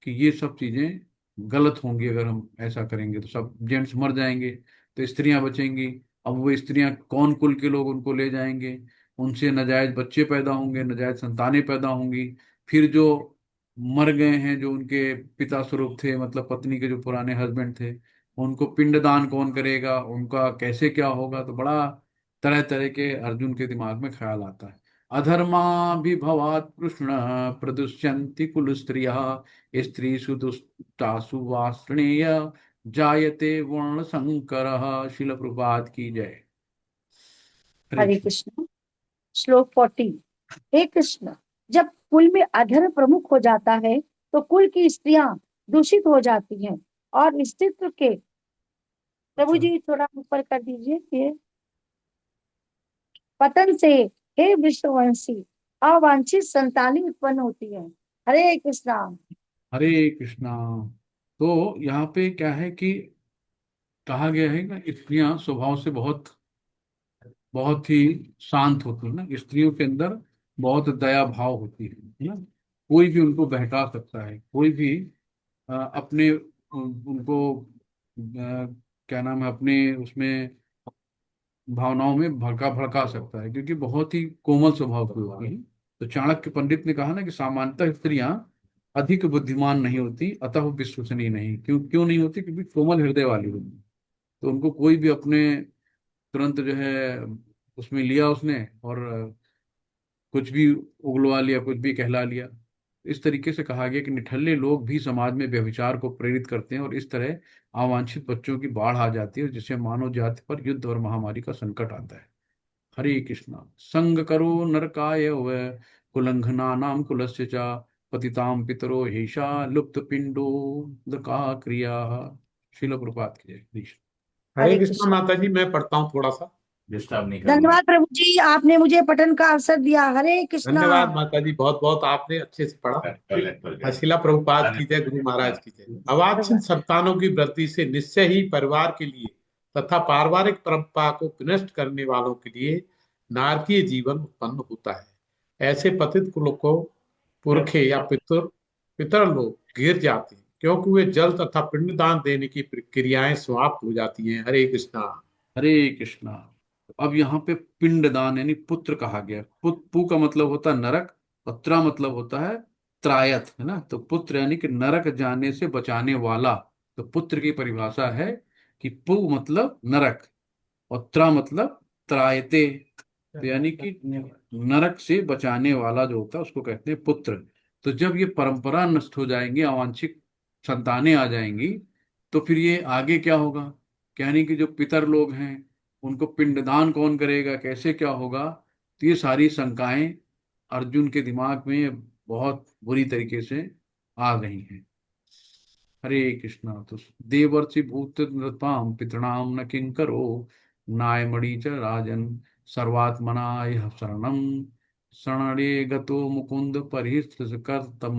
कि ये सब चीजें गलत होंगी। अगर हम ऐसा करेंगे तो सब जेंट्स मर जाएंगे, तो स्त्रियां बचेंगी। अब वो स्त्रियां कौन कुल के लोग उनको ले जाएंगे, उनसे नाजायज बच्चे पैदा होंगे, नाजायज संतानें पैदा होंगी। फिर जो मर गए हैं, जो उनके पिता स्वरूप थे, मतलब पत्नी के जो पुराने हस्बैंड थे, उनको पिंडदान कौन करेगा, उनका कैसे क्या होगा। तो बड़ा तरह तरह के अर्जुन के दिमाग में ख्याल आता है। अधर्माभिभवात् कृष्ण प्रदुष्यन्ति कुल स्त्रियः, स्त्रीषु दुष्टासु वार्ष्णेय जायते वर्ण संकर। शिल प्रभात की जय। हरे हरे कृष्ण। कृष्ण। श्लोक 40। हे कृष्ण, जब कुल में अधर्म प्रमुख हो जाता है तो कुल की स्त्रियां दूषित हो जाती हैं और अस्तित्व के। प्रभु अच्छा। जी थोड़ा ऊपर कर दीजिए ये। पतन से हे विश्ववंशी अवांछित संतानें उत्पन्न होती हैं। हरे कृष्णा। हरे कृष्णा। तो यहाँ पे क्या है कि कहा गया है कि स्त्रियां स्वभाव से बहुत बहुत ही शांत होती है ना। स्त्रियों के अंदर बहुत दया भाव होती है ना। कोई भी उनको बहका सकता है, कोई भी अपने उनको क्या नाम है, अपने उसमें भावनाओं में भड़का भड़का सकता है, क्योंकि बहुत ही कोमल स्वभाव की होती है। तो चाणक्य पंडित ने कहा ना कि सामान्यतः स्त्रियां अधिक बुद्धिमान नहीं होती, अतः वो विश्वसनीय नहीं। क्यों क्यों नहीं होती? क्योंकि कोमल हृदय वाली होती। तो उनको कोई भी अपने तुरंत जो है उसमें लिया उसने, और कुछ भी उगलवा लिया, कुछ भी कहला लिया। इस तरीके से कहा गया कि निठल्ले लोग भी समाज में व्यभिचार को प्रेरित करते हैं, और इस तरह अवांछित बच्चों की बाढ़ आ जाती है, जिससे मानव जाति पर युद्ध और महामारी का संकट आता है। हरे कृष्णा। संग करो नरकाय व कुलंघना नाम कुलस्य च, पतिताम पितरो हेषा लुप्त पिंडो दका क्रिया। शिल प्रपात की जय। कृष्ण। हरे हरे कृष्णा कृष्णा। माता जी, मैं पढ़ता हूँ थोड़ा सा। डिस्टर्ब नहीं करना है। धन्यवाद प्रभु जी, आपने मुझे पठन का अवसर दिया। हरे कृष्णा। धन्यवाद माता जी, बहुत बहुत आपने अच्छे से पढ़ा। शिला प्रभुपाद की जय, गुरु महाराज की जय। अवांछित संतानों की वृद्धि से निश्चय ही परिवार के लिए तथा पारिवारिक परंपरा को विनष्ट करने वालों के लिए नारकीय जीवन उत्पन्न होता है। ऐसे पतित कुलों को पुरखे या पितर लोग गिर जाते हैं, क्योंकि वे जल तथा पिंडदान देने की प्रक्रियाएं समाप्त हो जाती हैं। हरे कृष्णा। हरे कृष्णा। अब यहाँ पे पिंडदान यानी पुत्र कहा गया। पु का मतलब होता है नरक, और त्रा मतलब होता है त्रायत, है ना। तो पुत्र यानी कि नरक जाने से बचाने वाला। तो पुत्र की परिभाषा है कि पु मतलब नरक, और त्रा मतलब त्रायते। तो यानी कि नरक से बचाने वाला जो होता है उसको कहते हैं पुत्र। तो जब ये परंपरा नष्ट हो जाएंगी, अवांछित संतानें आ जाएंगी, तो फिर ये आगे क्या होगा। यानी कि जो पितर लोग हैं उनको पिंडदान कौन करेगा, कैसे क्या होगा। तो ये सारी शंकाएं अर्जुन के दिमाग में बहुत बुरी तरीके से आ गई हैं। हरे कृष्णा। तो देवर्षि भूत नृताम पितृणाम न किंकरो नायमणि च राजन सर्वात्मना यः शरणम शरणे गतो मुकुंद परिहृष्टकर्तम।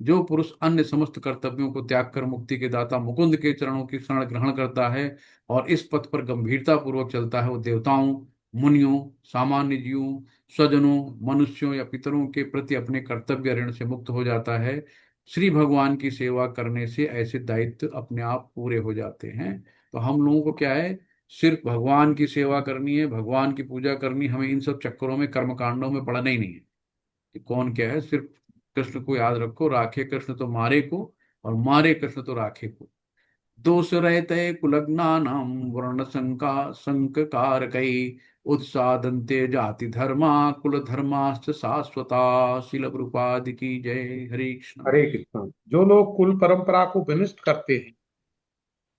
जो पुरुष अन्य समस्त कर्तव्यों को त्याग कर मुक्ति के दाता मुकुंद के चरणों की शरण ग्रहण करता है और इस पथ पर गंभीरता पूर्वक चलता है, वो देवताओं, मुनियों, सामान्य जीवों, स्वजनों, मनुष्यों या पितरों के प्रति अपने कर्तव्य ऋण से मुक्त हो जाता है। श्री भगवान की सेवा करने से ऐसे दायित्व अपने आप पूरे हो जाते हैं। तो हम लोगों को क्या है, सिर्फ भगवान की सेवा करनी है, भगवान की पूजा करनी, हमें इन सब चक्करों में कर्म कांडों में पड़ना ही नहीं है कि कौन क्या है। सिर्फ कृष्ण को याद रखो, राखे कृष्ण तो मारे को, और मारे कृष्ण तो राखे को। दोष रहते कुलग्नानाम वर्ण संका संककार कई उत्सादन्ते जाति धर्मा कुल धर्माश्च शाश्वता। शिल प्रभुपाद की जय। हरे कृष्ण। हरे कृष्णा। जो लोग कुल परंपरा को विनष्ट करते हैं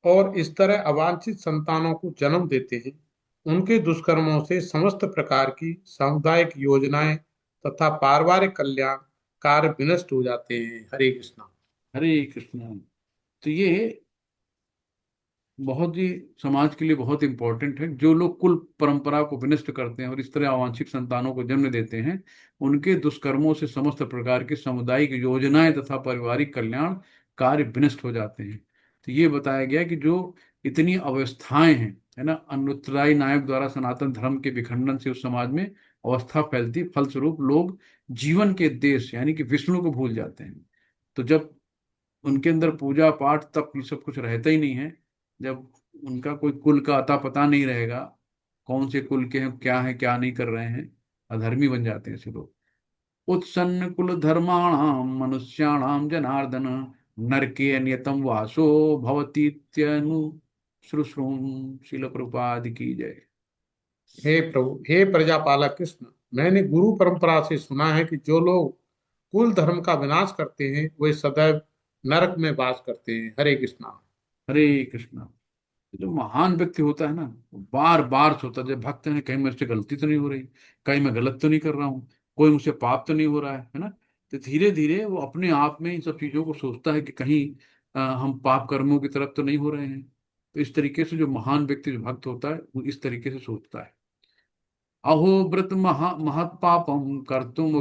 और इस तरह अवांछित संतानों को जन्म देते हैं, उनके दुष्कर्मों से समस्त प्रकार की सामुदायिक योजनाएं तथा पारिवारिक कल्याण कार्य विनष्ट हो जाते हैं। हरे कृष्णा। हरे कृष्ण। तो ये बहुत ही समाज के लिए बहुत इंपॉर्टेंट है। जो लोग कुल परंपरा को विनष्ट करते हैं और इस तरह अवांछित संतानों को जन्म देते हैं, उनके दुष्कर्मों से समस्त प्रकार की सामुदायिक योजनाएं तथा पारिवारिक कल्याण कार्य विनष्ट हो जाते हैं। तो ये बताया गया कि जो इतनी अवस्थाएं हैं, है ना, अनुत्तरायी नायक द्वारा सनातन धर्म के विखंडन से उस समाज में अवस्था फैलती, फलस्वरूप लोग जीवन के देश यानी कि विष्णु को भूल जाते हैं। तो जब उनके अंदर पूजा पाठ तप ये सब कुछ रहता ही नहीं है, जब उनका कोई कुल का अता पता नहीं रहेगा, कौन से कुल के हैं, क्या है क्या नहीं कर रहे हैं, अधर्मी बन जाते हैं ऐसे लोग। उत्सन्न कुल धर्माणाम मनुष्याणाम जनार्दन नरके नियतम वासो भवतीत्यनु श्रुश्रुम। शिल प्रभुपाद की जय। हे प्रभु, हे प्रजापालक कृष्ण, मैंने गुरु परंपरा से सुना है कि जो लोग कुल धर्म का विनाश करते हैं वे सदैव नरक में वास करते हैं। हरे कृष्णा। हरे कृष्णा। जो महान व्यक्ति होता है ना, वो बार बार सोचता है, जब भक्त है कहीं मेरे से गलती तो नहीं हो रही, कहीं मैं गलत तो नहीं कर रहा हूँ, कोई मुझसे पाप तो नहीं हो रहा है ना। तो धीरे धीरे वो अपने आप में इन सब चीजों को सोचता है कि कहीं हम पाप कर्मों की तरफ तो नहीं हो रहे हैं। तो इस तरीके से जो महान व्यक्ति, जो भक्त होता है, वो इस तरीके से सोचता है। अहो व्रत महत्पापम कर्तुम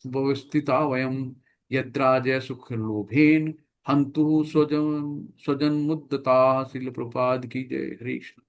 व्यवस्थिता वयम यद्राजय सुख लोभेन हंतु स्वजन स्वजन मुद्दता। शिल प्रपाद की जय। हरे कृष्ण।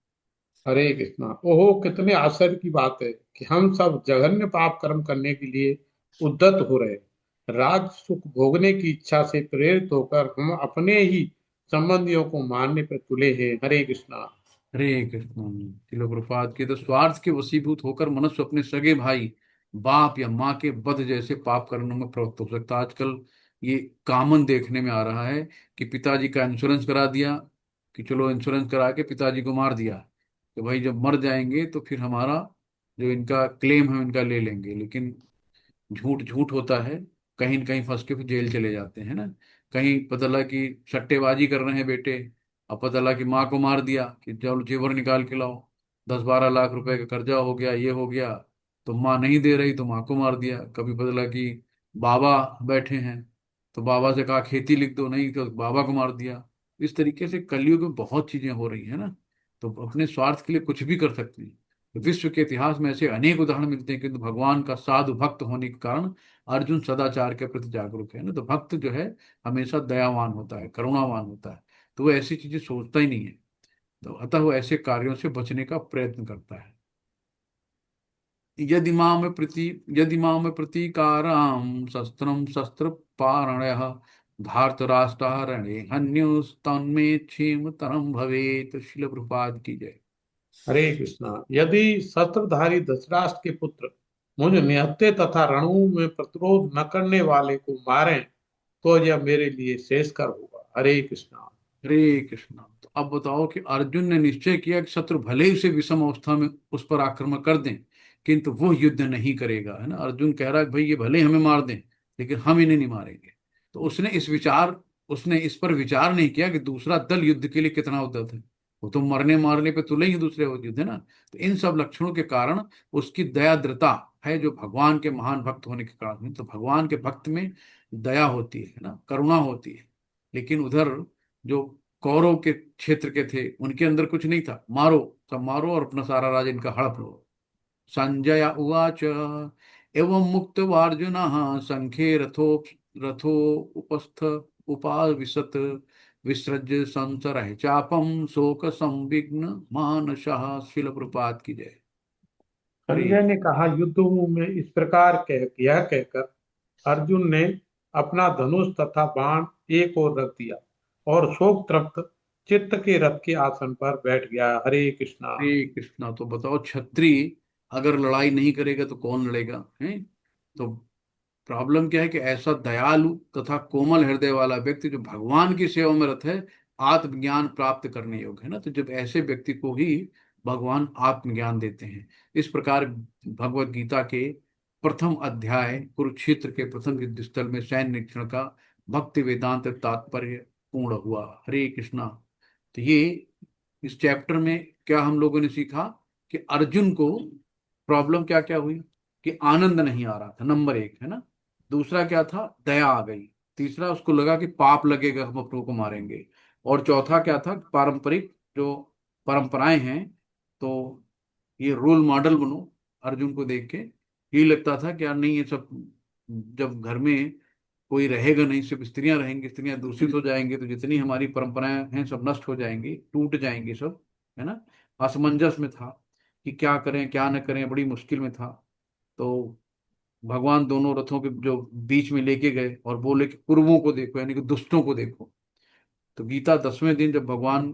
हरे कृष्णा। ओहो, कितने आश्चर्य की बात है कि हम सब जघन्य पाप कर्म करने के लिए उद्यत हो रहे हैं। राज सुख भोगने की इच्छा से प्रेरित होकर हम अपने ही संबंधियों को मारने पर तुले हैं। हरे कृष्णा। हरे कृष्ण। शिल प्रपाद के तो स्वार्थ के वशीभूत होकर मनुष्य अपने सगे भाई, बाप या माँ के वध जैसे पाप कर्मों में प्रवृत्त हो सकता है। आजकल ये कॉमन देखने में आ रहा है कि पिताजी का इंश्योरेंस करा दिया, कि चलो इंश्योरेंस करा के पिताजी को मार दिया, कि भाई जब मर जाएंगे तो फिर हमारा जो इनका क्लेम है इनका ले लेंगे। लेकिन झूठ झूठ होता है, कहीं न कहीं फंस के फिर जेल चले जाते हैं ना। कहीं पता लगा कि सट्टेबाजी कर रहे हैं बेटे, अब पता लगा कि माँ को मार दिया कि चलो जेवर निकाल के लाओ, 10-12 लाख रुपए का कर्जा हो गया, ये हो गया, तो माँ नहीं दे रही तो माँ को मार दिया। कभी पता लगा कि बाबा बैठे हैं तो बाबा से कहा खेती लिख दो, नहीं तो बाबा को मार दिया। इस तरीके से कलयुग में बहुत चीजें हो रही है ना। तो अपने स्वार्थ के लिए कुछ भी कर सकते हैं। विश्व के इतिहास में ऐसे अनेक उदाहरण मिलते हैं, किंतु भगवान का साधु भक्त होने के कारण अर्जुन सदाचार के प्रति जागरूक है ना। तो भक्त जो है हमेशा दयावान होता है, करुणावान होता है, तो वो ऐसी चीजें सोचता ही नहीं है। तो अतः वो ऐसे कार्यों से बचने का प्रयत्न करता है। यदि माम प्रतीकाराम शस्त्रम शस्त्र पारणयः धार्तराष्ट्रारणे हन्युस्तन्मे क्षीम तरम भवेत। शिल प्रभुपाद की जय। हरे कृष्णा। यदि शस्त्रधारी धृतराष्ट्र के पुत्र मुझ निहत्थे तथा रणों में प्रतिरोध न करने वाले को मारें तो यह मेरे लिए श्रेयस्कर होगा। हरे कृष्णा। हरे कृष्णा। तो अब बताओ कि अर्जुन ने निश्चय किया कि शत्रु भले ही उसे विषम अवस्था में उस पर आक्रमण कर दें, किंतु वो युद्ध नहीं करेगा, है ना। अर्जुन कह रहा है भाई ये भले ही हमें मार दें, लेकिन हम इन्हें नहीं मारेंगे। तो उसने इस पर विचार नहीं किया कि दूसरा दल युद्ध के लिए कितना उद्यत है। वो तो मरने मारने पे तुले ही दूसरे युद्ध, है ना। तो इन सब लक्षणों के कारण उसकी दयाद्रता है, जो भगवान के महान भक्त होने के कारण है। तो भगवान के भक्त में दया होती है ना, करुणा होती है। लेकिन उधर जो कौरव के क्षेत्र के थे उनके अंदर कुछ नहीं था। मारो, सब मारो और अपना सारा राज इनका हड़प लो। संजय उवाच एवं मुक्तवार्जुन संख्ये रथो उपस्थ उपाविशत विसृज संसरः चापम शोक संविघ्न मानसः। शिल प्रपात की जय। हरे। संजय ने कहा, युद्धों में इस प्रकार यह कहकर अर्जुन ने अपना धनुष तथा बाण एक ओर रख दिया और शोक तृप्त चित्त के रथ के आसन पर बैठ गया। हरे कृष्णा। हरे कृष्णा। तो बताओ क्षत्रिय अगर लड़ाई नहीं करेगा तो कौन लड़ेगा, है। तो प्रॉब्लम क्या है कि ऐसा दयालु तथा कोमल हृदय वाला व्यक्ति जो भगवान की सेवा में रत है, आत्मज्ञान प्राप्त करने योग्य है ना। तो जब ऐसे व्यक्ति को ही भगवान आत्मज्ञान देते हैं। इस प्रकार भगवत गीता के प्रथम अध्याय कुरुक्षेत्र के प्रथम युद्ध स्थल में सैन्य निरीक्षण का भक्ति वेदांत तात्पर्य पूर्ण हुआ। हरे कृष्णा। तो ये इस चैप्टर में क्या हम लोगों ने सीखा कि अर्जुन को प्रॉब्लम क्या क्या हुई कि आनंद नहीं आ रहा था, नंबर एक, है ना। दूसरा क्या था, दया आ गई। तीसरा उसको लगा कि पाप लगेगा, हम अपनों को मारेंगे। और चौथा क्या था, पारंपरिक जो परंपराएं हैं, तो ये रोल मॉडल बनो। अर्जुन को देख के ये लगता था कि यार नहीं, ये सब जब घर में कोई रहेगा नहीं, सिर्फ स्त्रियां रहेंगी, स्त्रियां दूषित हो जाएंगी, तो जितनी हमारी परंपराएं हैं सब नष्ट हो जाएंगी, टूट जाएंगी सब, है ना। असमंजस में था कि क्या करें क्या न करें, बड़ी मुश्किल में था। तो भगवान दोनों रथों के जो बीच में लेके गए और बोले कि कुरुओं को देखो, यानी कि दुष्टों को देखो। तो गीता 10वें दिन जब भगवान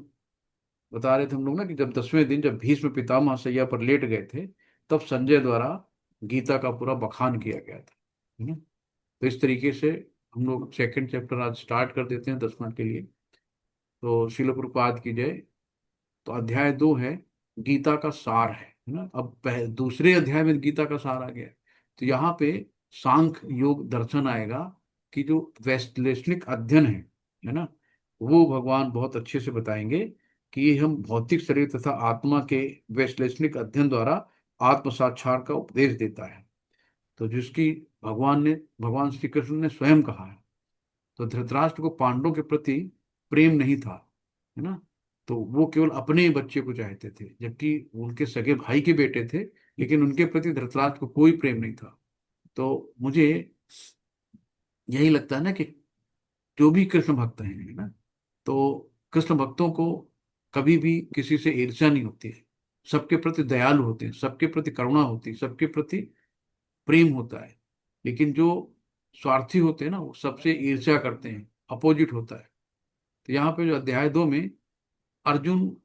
बता रहे थे हम लोग ना, कि जब 10वें दिन जब भीष्म पितामह सैया पर लेट गए थे, तब संजय द्वारा गीता का पूरा बखान किया गया था, है ना। तो इस तरीके से हम लोग सेकंड चैप्टर आज स्टार्ट कर देते हैं 10 मिनट के लिए। तो शिल प्रपात की जय। तो अध्याय 2 है, गीता का सार है ना। अब दूसरे अध्याय में गीता का सार आ गया है। तो यहाँ पे सांख्य योग दर्शन आएगा कि जो वैश्लेषणिक अध्ययन है ना, वो भगवान बहुत अच्छे से बताएंगे कि ये हम भौतिक शरीर तथा आत्मा के वैश्लेषणिक अध्ययन द्वारा आत्म साक्षात्कार का उपदेश देता है। तो जिसकी भगवान श्री कृष्ण ने स्वयं कहा है। तो धृतराष्ट्र को पांडवों के प्रति प्रेम नहीं था, है ना। तो वो केवल अपने ही बच्चे को चाहते थे, जबकि उनके सगे भाई के बेटे थे, लेकिन उनके प्रति धृतराष्ट्र को कोई प्रेम नहीं था। तो मुझे यही लगता है ना कि जो भी कृष्ण भक्त हैं, है ना, तो कृष्ण भक्तों को कभी भी किसी से ईर्ष्या नहीं होती है। सबके प्रति दयालु होते हैं, सबके प्रति करुणा होती है, सबके प्रति प्रेम होता है। लेकिन जो स्वार्थी होते हैं ना, वो सबसे ईर्ष्या करते हैं, अपोजिट होता है। तो यहाँ पे जो अध्याय 2 में अर्जुन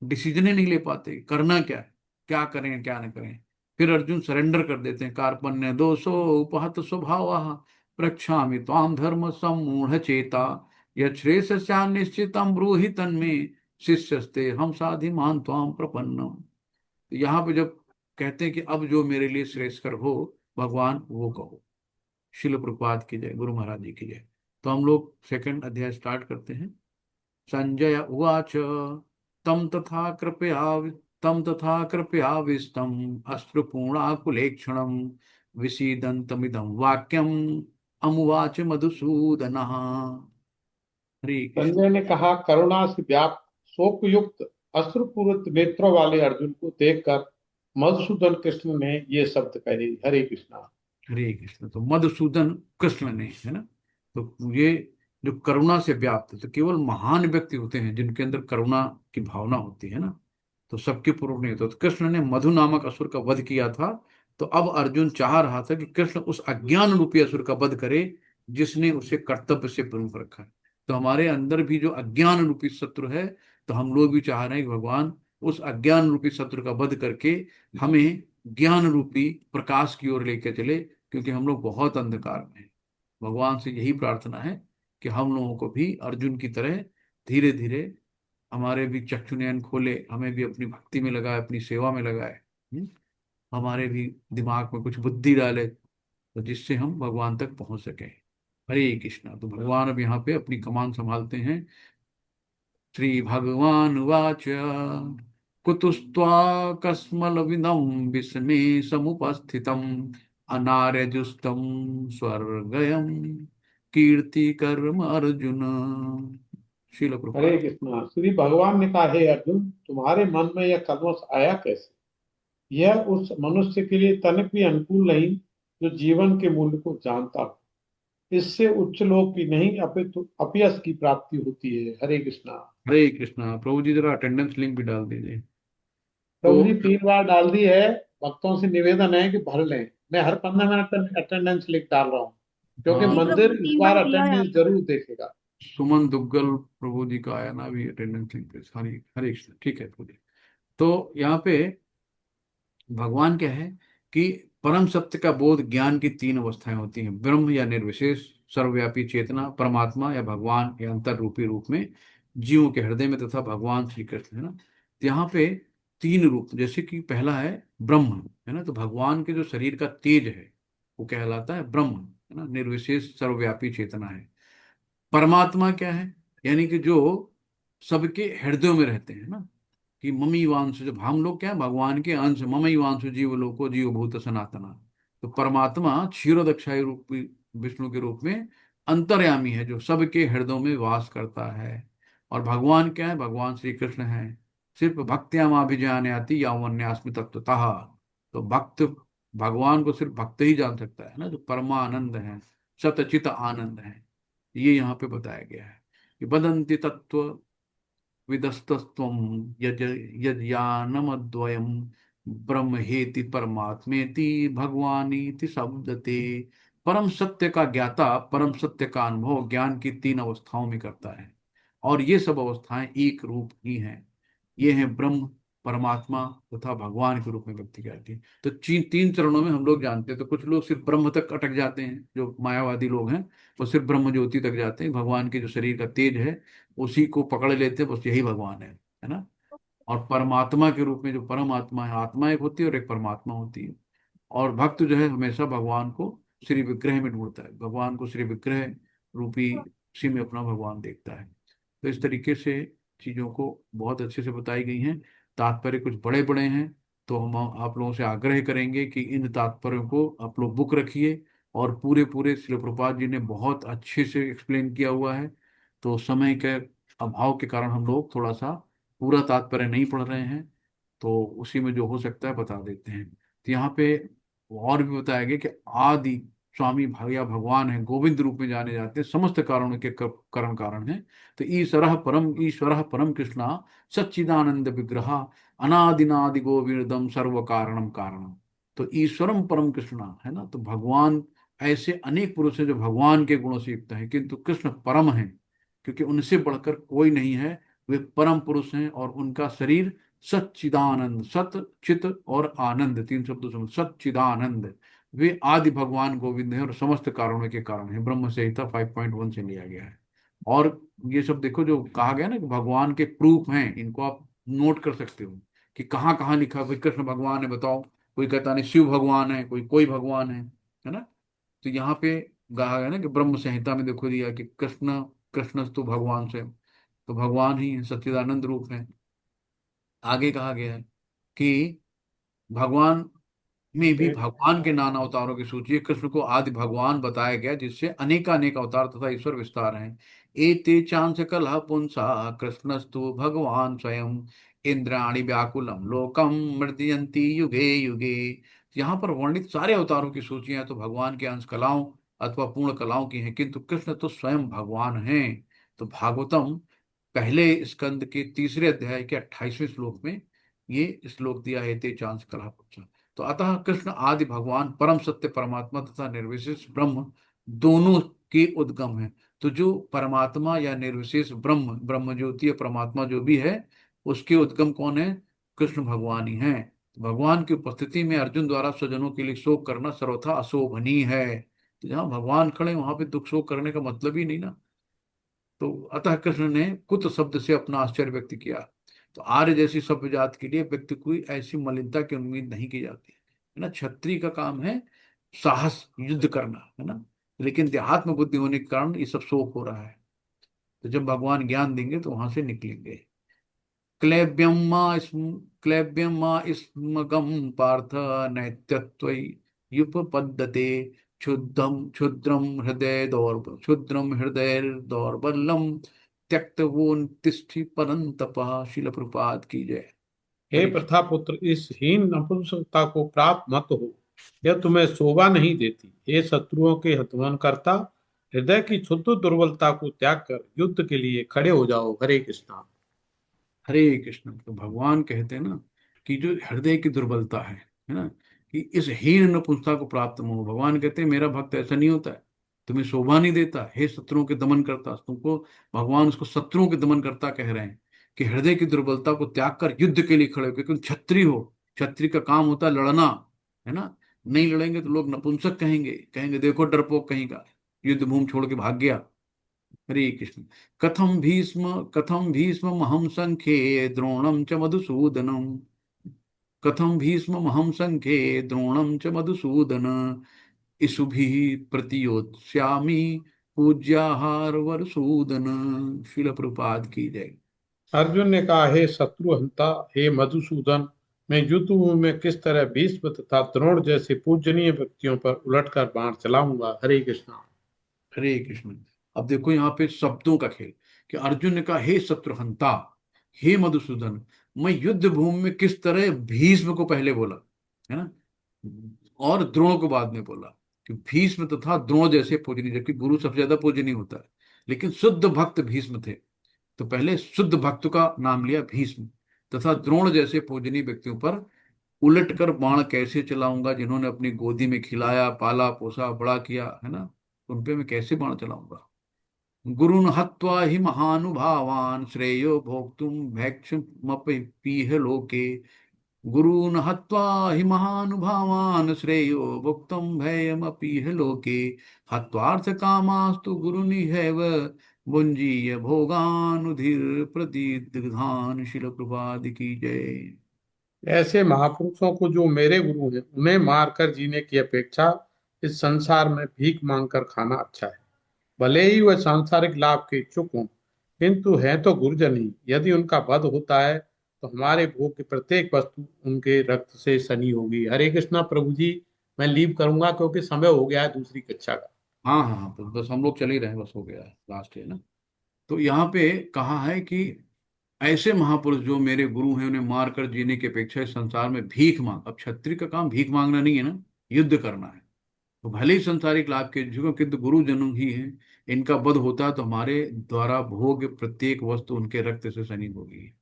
डिसीजन ही नहीं ले पाते, करना क्या है, क्या करें क्या न करें। फिर अर्जुन सरेंडर कर देते हैं, कार्पण्य दोषो उपहत स्वभाव प्रक्षामि त्वाम धर्म सम्मूढ़ चेता यश्रेष्ठस्या निश्चितम ब्रूहि तन्मे शिष्यस्ते हम साधिमान त्वाम प्रपन्नम। तो यहाँ पे जब कहते हैं कि अब जो मेरे लिए श्रेष्ठकर हो भगवान वो कहो। शिल प्रपात की जय, गुरु महाराज जी की जय। तो हम लोग सेकंड अध्याय स्टार्ट करते हैं। संजय उवाच तं तथा कृपयाविष्टम् अश्रुपूर्णाकुलेक्षणं विषीदन्तमिदं वाक्यम् अमुवाच मधुसूदनः। हरे कृष्ण। संजय ने कहा, करुणा से व्याप्त शोकयुक्त अश्रुपूरित नेत्रों वाले अर्जुन को देखकर मधुसूदन कृष्ण ने ये शब्द कहे। हरे कृष्णा। हरे कृष्ण। तो मधुसूदन कृष्ण ने, है ना। तो ये जो करुणा से व्याप्त, तो केवल महान व्यक्ति होते हैं जिनके अंदर करुणा की भावना होती है ना। तो सबके पूर्व नहीं होता। तो कृष्ण ने मधु नामक असुर का वध किया था। तो अब अर्जुन चाह रहा था कि कृष्ण उस अज्ञान रूपी असुर का वध करे जिसने उसे कर्तव्य से विमुख रखा है। तो हमारे अंदर भी जो अज्ञान रूपी शत्रु है, तो हम लोग भी चाह रहे हैं कि भगवान उस अज्ञान रूपी शत्रु का वध करके हमें ज्ञान रूपी प्रकाश की ओर लेकर चले, क्योंकि हम लोग बहुत अंधकार में हैं। भगवान से यही प्रार्थना है कि हम लोगों को भी अर्जुन की तरह धीरे धीरे हमारे भी चक्षु नयन खोले, हमें भी अपनी भक्ति में लगाए, अपनी सेवा में लगाए। हमारे भी दिमाग में कुछ बुद्धि डाले, तो जिससे हम भगवान तक पहुंच सके। हरे कृष्णा। तो भगवान अब यहाँ पे अपनी कमान संभालते हैं। श्री भगवान वाच कुतस्त्वाकस्मलविदं विस्मे समुपस्थितम् अनार्यजुष्टं स्वर्गयं कीर्ति कर्म अर्जुन। शील हरे प्रभुपाद। कृष्णा। श्री भगवान ने कहा, हे अर्जुन, तुम्हारे मन में यह कल्मश आया कैसे? यह उस मनुष्य के लिए तनिक भी अनुकूल नहीं जो जीवन के मूल्य को जानता हो। इससे उच्च लोक की नहीं अपितु अपयश की प्राप्ति होती है। हरे कृष्णा। हरे कृष्णा। प्रभु जी जरा अटेंडेंस लिंक भी डाल दीजिए। तो प्रभु जी 3 बार डाल दी है। भक्तों से निवेदन है कि भर लें। मैं हर 15 मिनट अटेंडेंस लिख डाल रहा हूँ, क्योंकि जी हाँ, प्रभु मंदिर जी, इस 3 बार बार दिया है अटेंडेंस आपने। जरूर देखेगा। सुमन दुग्गल प्रभु जी का आया ना अभी अटेंडेंस लिंक पे। हरे हरे कृष्ण। ठीक है प्रभु जी। तो यहाँ पे भगवान क्या है कि परम सत्य का बोध, ज्ञान की तीन अवस्थाएं होती हैं। ब्रह्म या निर्विशेष सर्वव्यापी चेतना, परमात्मा या भगवान या अंतर रूपी रूप में जीवों के हृदय में, तथा भगवान श्री कृष्ण, है ना। तो यहाँ पे तीन रूप, जैसे कि पहला है ब्रह्म, है ना। तो भगवान के जो शरीर का तेज है वो कहलाता है ब्रह्म, है ना। निर्विशेष सर्वव्यापी चेतना है। परमात्मा क्या है, यानी कि जो सबके हृदयों में रहते हैं ना। कि ममी वांशु, जब हम लोग क्या है भगवान के अंश, ममई वांशु जीव लोको जीव भूत सनातना। तो परमात्मा क्षीरोदक्षाई रूप विष्णु के रूप में अंतर्यामी है, जो सबके हृदयों में वास करता है। और भगवान क्या है, भगवान श्री कृष्ण है। सिर्फ भक्त्यामाभिजानाति यावन्यास्मि तत्वतः। तो भक्त भगवान को सिर्फ भक्त ही जान सकता है ना, जो परमानंद है, सतचित आनंद है। ये यहाँ पे बताया गया है कि वदन्ति तत्व विदस्तस्त्वं यज यज्ञानमद्वयं ब्रह्मेति परमात्मेति भगवानीति शब्दते। परम सत्य का ज्ञाता परम सत्य का अनुभव ज्ञान की तीन अवस्थाओं में करता है, और ये सब अवस्थाएं एक रूप ही हैं। ये हैं ब्रह्म, परमात्मा तथा भगवान के रूप में व्यक्ति कहती है। तो तीन चरणों में हम लोग जानते हैं। तो कुछ लोग सिर्फ ब्रह्म तक अटक जाते हैं, जो मायावादी लोग हैं, वो सिर्फ ब्रह्म ज्योति तक जाते हैं। भगवान के जो शरीर का तेज है उसी को पकड़ लेते हैं, बस यही भगवान है ना। और परमात्मा के रूप में जो परमात्मा है, आत्मा एक होती है और एक परमात्मा होती है। और भक्त जो है हमेशा भगवान को श्री विग्रह में ढूंढता है, भगवान को श्री विग्रह रूपी उसी में अपना भगवान देखता है। तो इस तरीके से चीजों को बहुत अच्छे से बताई गई हैं। तात्पर्य कुछ बड़े बड़े हैं, तो हम आप लोगों से आग्रह करेंगे कि इन तात्पर्यों को आप लोग बुक रखिए। और पूरे पूरे श्रील प्रभुपाद जी ने बहुत अच्छे से एक्सप्लेन किया हुआ है। तो समय के अभाव के कारण हम लोग थोड़ा सा पूरा तात्पर्य नहीं पढ़ रहे हैं, तो उसी में जो हो सकता है बता देते हैं। तो यहाँ पे और भी बताया गया कि आदि स्वामी या भगवान है, गोविंद रूप में जाने जाते हैं, समस्त कारणों के करण कारण है। तो ईश्वर परम कृष्णा सच्चिदानंद विग्रह अनादिनादि गोविंदम सर्व कारणम कारणम। तो ईश्वरम परम कृष्णा, है ना। तो भगवान, ऐसे अनेक पुरुष हैं जो भगवान के गुणों से युक्त हैं, किंतु कृष्ण परम है, क्योंकि उनसे बढ़कर कोई नहीं है। वे परम पुरुष हैं और उनका शरीर सच्चिदानंद, सत चित और आनंद, तीन शब्दों से सच्चिदानंद। वे आदि भगवान गोविंद हैं और समस्त कारणों के कारण है। ब्रह्म संहिता 5.1 से लिया गया है। और ये सब देखो जो कहा गया ना कि भगवान के प्रूफ हैं, इनको आप नोट कर सकते हो कि कहाँ कहाँ लिखा, भाई कृष्ण भगवान है बताओ। कोई कहता नहीं शिव भगवान है, कोई भगवान है ना। तो यहाँ पे कहा गया ना कि ब्रह्म संहिता में देखो दिया कि कृष्ण कृष्णस्तु भगवान से, तो भगवान ही है, सच्चिदानंद रूप है। आगे कहा गया है कि भगवान में भी ए- भगवान के नाना अवतारों की सूची है। कृष्ण को आदि भगवान बताया गया, जिससे अनेकानेक अवतार तथा ईश्वर विस्तार हैं। एते चांस कलह पुंसा कृष्णस्तु भगवान स्वयं, इंद्राणी व्याकुलम लोकम मृदयंती युगे युगे। यहाँ पर वर्णित सारे अवतारों की सूचियां तो भगवान के अंश कलाओं अथवा पूर्ण कलाओं की हैं, किंतु कृष्ण तो स्वयं भगवान हैं। तो भागवतम पहले स्कंद के तीसरे अध्याय के 28वें श्लोक में ये श्लोक दिया है, ते चांस कलह पुंसा। तो अतः कृष्ण आदि भगवान परम सत्य परमात्मा तथा निर्विशेष ब्रह्म दोनों के उद्गम है। तो जो परमात्मा या निर्विशेष ब्रह्म, ब्रह्म ज्योति या परमात्मा जो भी है, उसके उद्गम कौन है? कृष्ण भगवान ही है। भगवान की उपस्थिति में अर्जुन द्वारा स्वजनों के लिए शोक करना सर्वथा अशोभनीय है। तो जहाँ भगवान खड़े वहां पे दुख शोक करने का मतलब ही नहीं ना। तो अतः कृष्ण ने कुत शब्द से अपना आश्चर्य व्यक्त किया। तो आर्य जैसी सभ्य जात के लिए व्यक्ति कोई ऐसी मलिनता की उम्मीद नहीं की जाती है ना। क्षत्रिय का काम है साहस, युद्ध करना, है ना। लेकिन देहात्म बुद्धि होने के कारण ये सब शोक हो रहा है। तो जब भगवान ज्ञान देंगे तो वहां से निकलेंगे। क्लैब्यम मा स्म क्लैब्यम मा स्मगम पार्थ नैत्यत्वयुपपद्यते, क्षुद्रम हृदय दौर्बल्यम त्यक्तवोत्तिष्ठि परंतप। शिल प्रपात की जय। हे हरे कृष्ण। प्रथापुत्र, इस हीन नपुंसकता को प्राप्त मत हो, यह तुम्हें शोभा नहीं देती। हे शत्रुओं के हतवन करता, हृदय की क्षुद्र दुर्बलता को त्याग कर युद्ध के लिए खड़े हो जाओ। हरे कृष्णा। हरे कृष्ण। तो भगवान कहते हैं ना कि जो हृदय की दुर्बलता है ना, कि इस हीन नपुंसकता को प्राप्त हो। भगवान कहते हैं मेरा भक्त ऐसा नहीं होता है, तुम्हें शोभा नहीं देता। हे शत्रुओं के दमन करता, तुमको भगवान उसको शत्रुओं के दमन करता कह रहे हैं कि हृदय की दुर्बलता को त्याग कर युद्ध के लिए खड़े हो, क्योंकि तुम क्षत्रिय हो। क्षत्रिय का काम होता है लड़ना, है ना। नहीं लड़ेंगे तो लोग नपुंसक कहेंगे, कहेंगे देखो डरपोक कहीं का, युद्ध भूमि छोड़ के भाग गया। हरे कृष्ण। कथम भीष्म महम संख्ये द्रोणम च मधुसूदनम, कथम भीष्म महम संख्ये द्रोणम च मधुसूदन, इसुभिः प्रतियोत्स्यामि पूज्याहार वरसूदन। शिल प्रपाद की जय। अर्जुन ने कहा, हे शत्रुहंता, हे मधुसूदन, मैं युद्ध भूमि में किस तरह भीष्म तथा द्रोण जैसे पूजनीय व्यक्तियों पर उलटकर बाण चलाऊंगा। हरे कृष्णा। हरे कृष्ण। अब देखो यहाँ पे शब्दों का खेल, कि अर्जुन ने कहा हे शत्रुहंता, हे मधुसूदन। मैं युद्ध भूमि में किस तरह भीष्म को पहले बोला, है ना, और द्रोण को बाद में बोला। कि भीष्म तथा द्रोण जैसे पूजनीय, जबकि गुरु सबसे ज्यादा पूजनीय होता है, लेकिन शुद्ध भक्त भीष्म थे। तो पहले शुद्ध भक्त का नाम लिया भीष्म, तथा द्रोण जैसे पूजनीय व्यक्तियों पर उलट कर बाण कैसे चलाऊंगा, जिन्होंने अपनी गोदी में खिलाया पाला पोसा बड़ा किया, है ना। उन पे मैं कैसे बाण चलाऊंगा। गुरुन् हत्वा हि महानुभावान् श्रेयो भोक्तुं भैक्षमपीह लोके, गुरून् हत्वा हि महानुभावान् श्रेयो भोक्तुं भयमपीह लोके, हत्वार्थकामास्तु गुरुनिहैव भुञ्जीय भोगानुधिर प्रतिदग्धान्। शिल प्रभात की जय। ऐसे महापुरुषों को जो मेरे गुरु हैं, उन्हें मारकर जीने की अपेक्षा इस संसार में भीख मांगकर खाना अच्छा है। भले ही वह सांसारिक लाभ के इच्छुक हों, किंतु हैं तो गुरुजन ही। यदि उनका वध होता है तो हमारे भोग की प्रत्येक वस्तु उनके रक्त से सनी होगी। हरे कृष्णा। प्रभु जी, मैं लीव करूंगा क्योंकि समय हो गया है दूसरी कक्षा का। हाँ हाँ हाँ, बस हम लोग चल ही रहे हैं, बस हो गया है, लास्ट है ना। तो यहाँ पे कहा है कि ऐसे महापुरुष जो मेरे गुरु हैं, उन्हें मार कर जीने की अपेक्षा इस संसार में भीख मांग। अब क्षत्रिय का काम भीख मांगना नहीं है ना, युद्ध करना है। तो भले ही संसारिक लाभ के इच्छुक, किंतु गुरुजनों ही हैं, इनका वध होता है तो हमारे द्वारा भोग प्रत्येक वस्तु उनके रक्त से सनी होगी।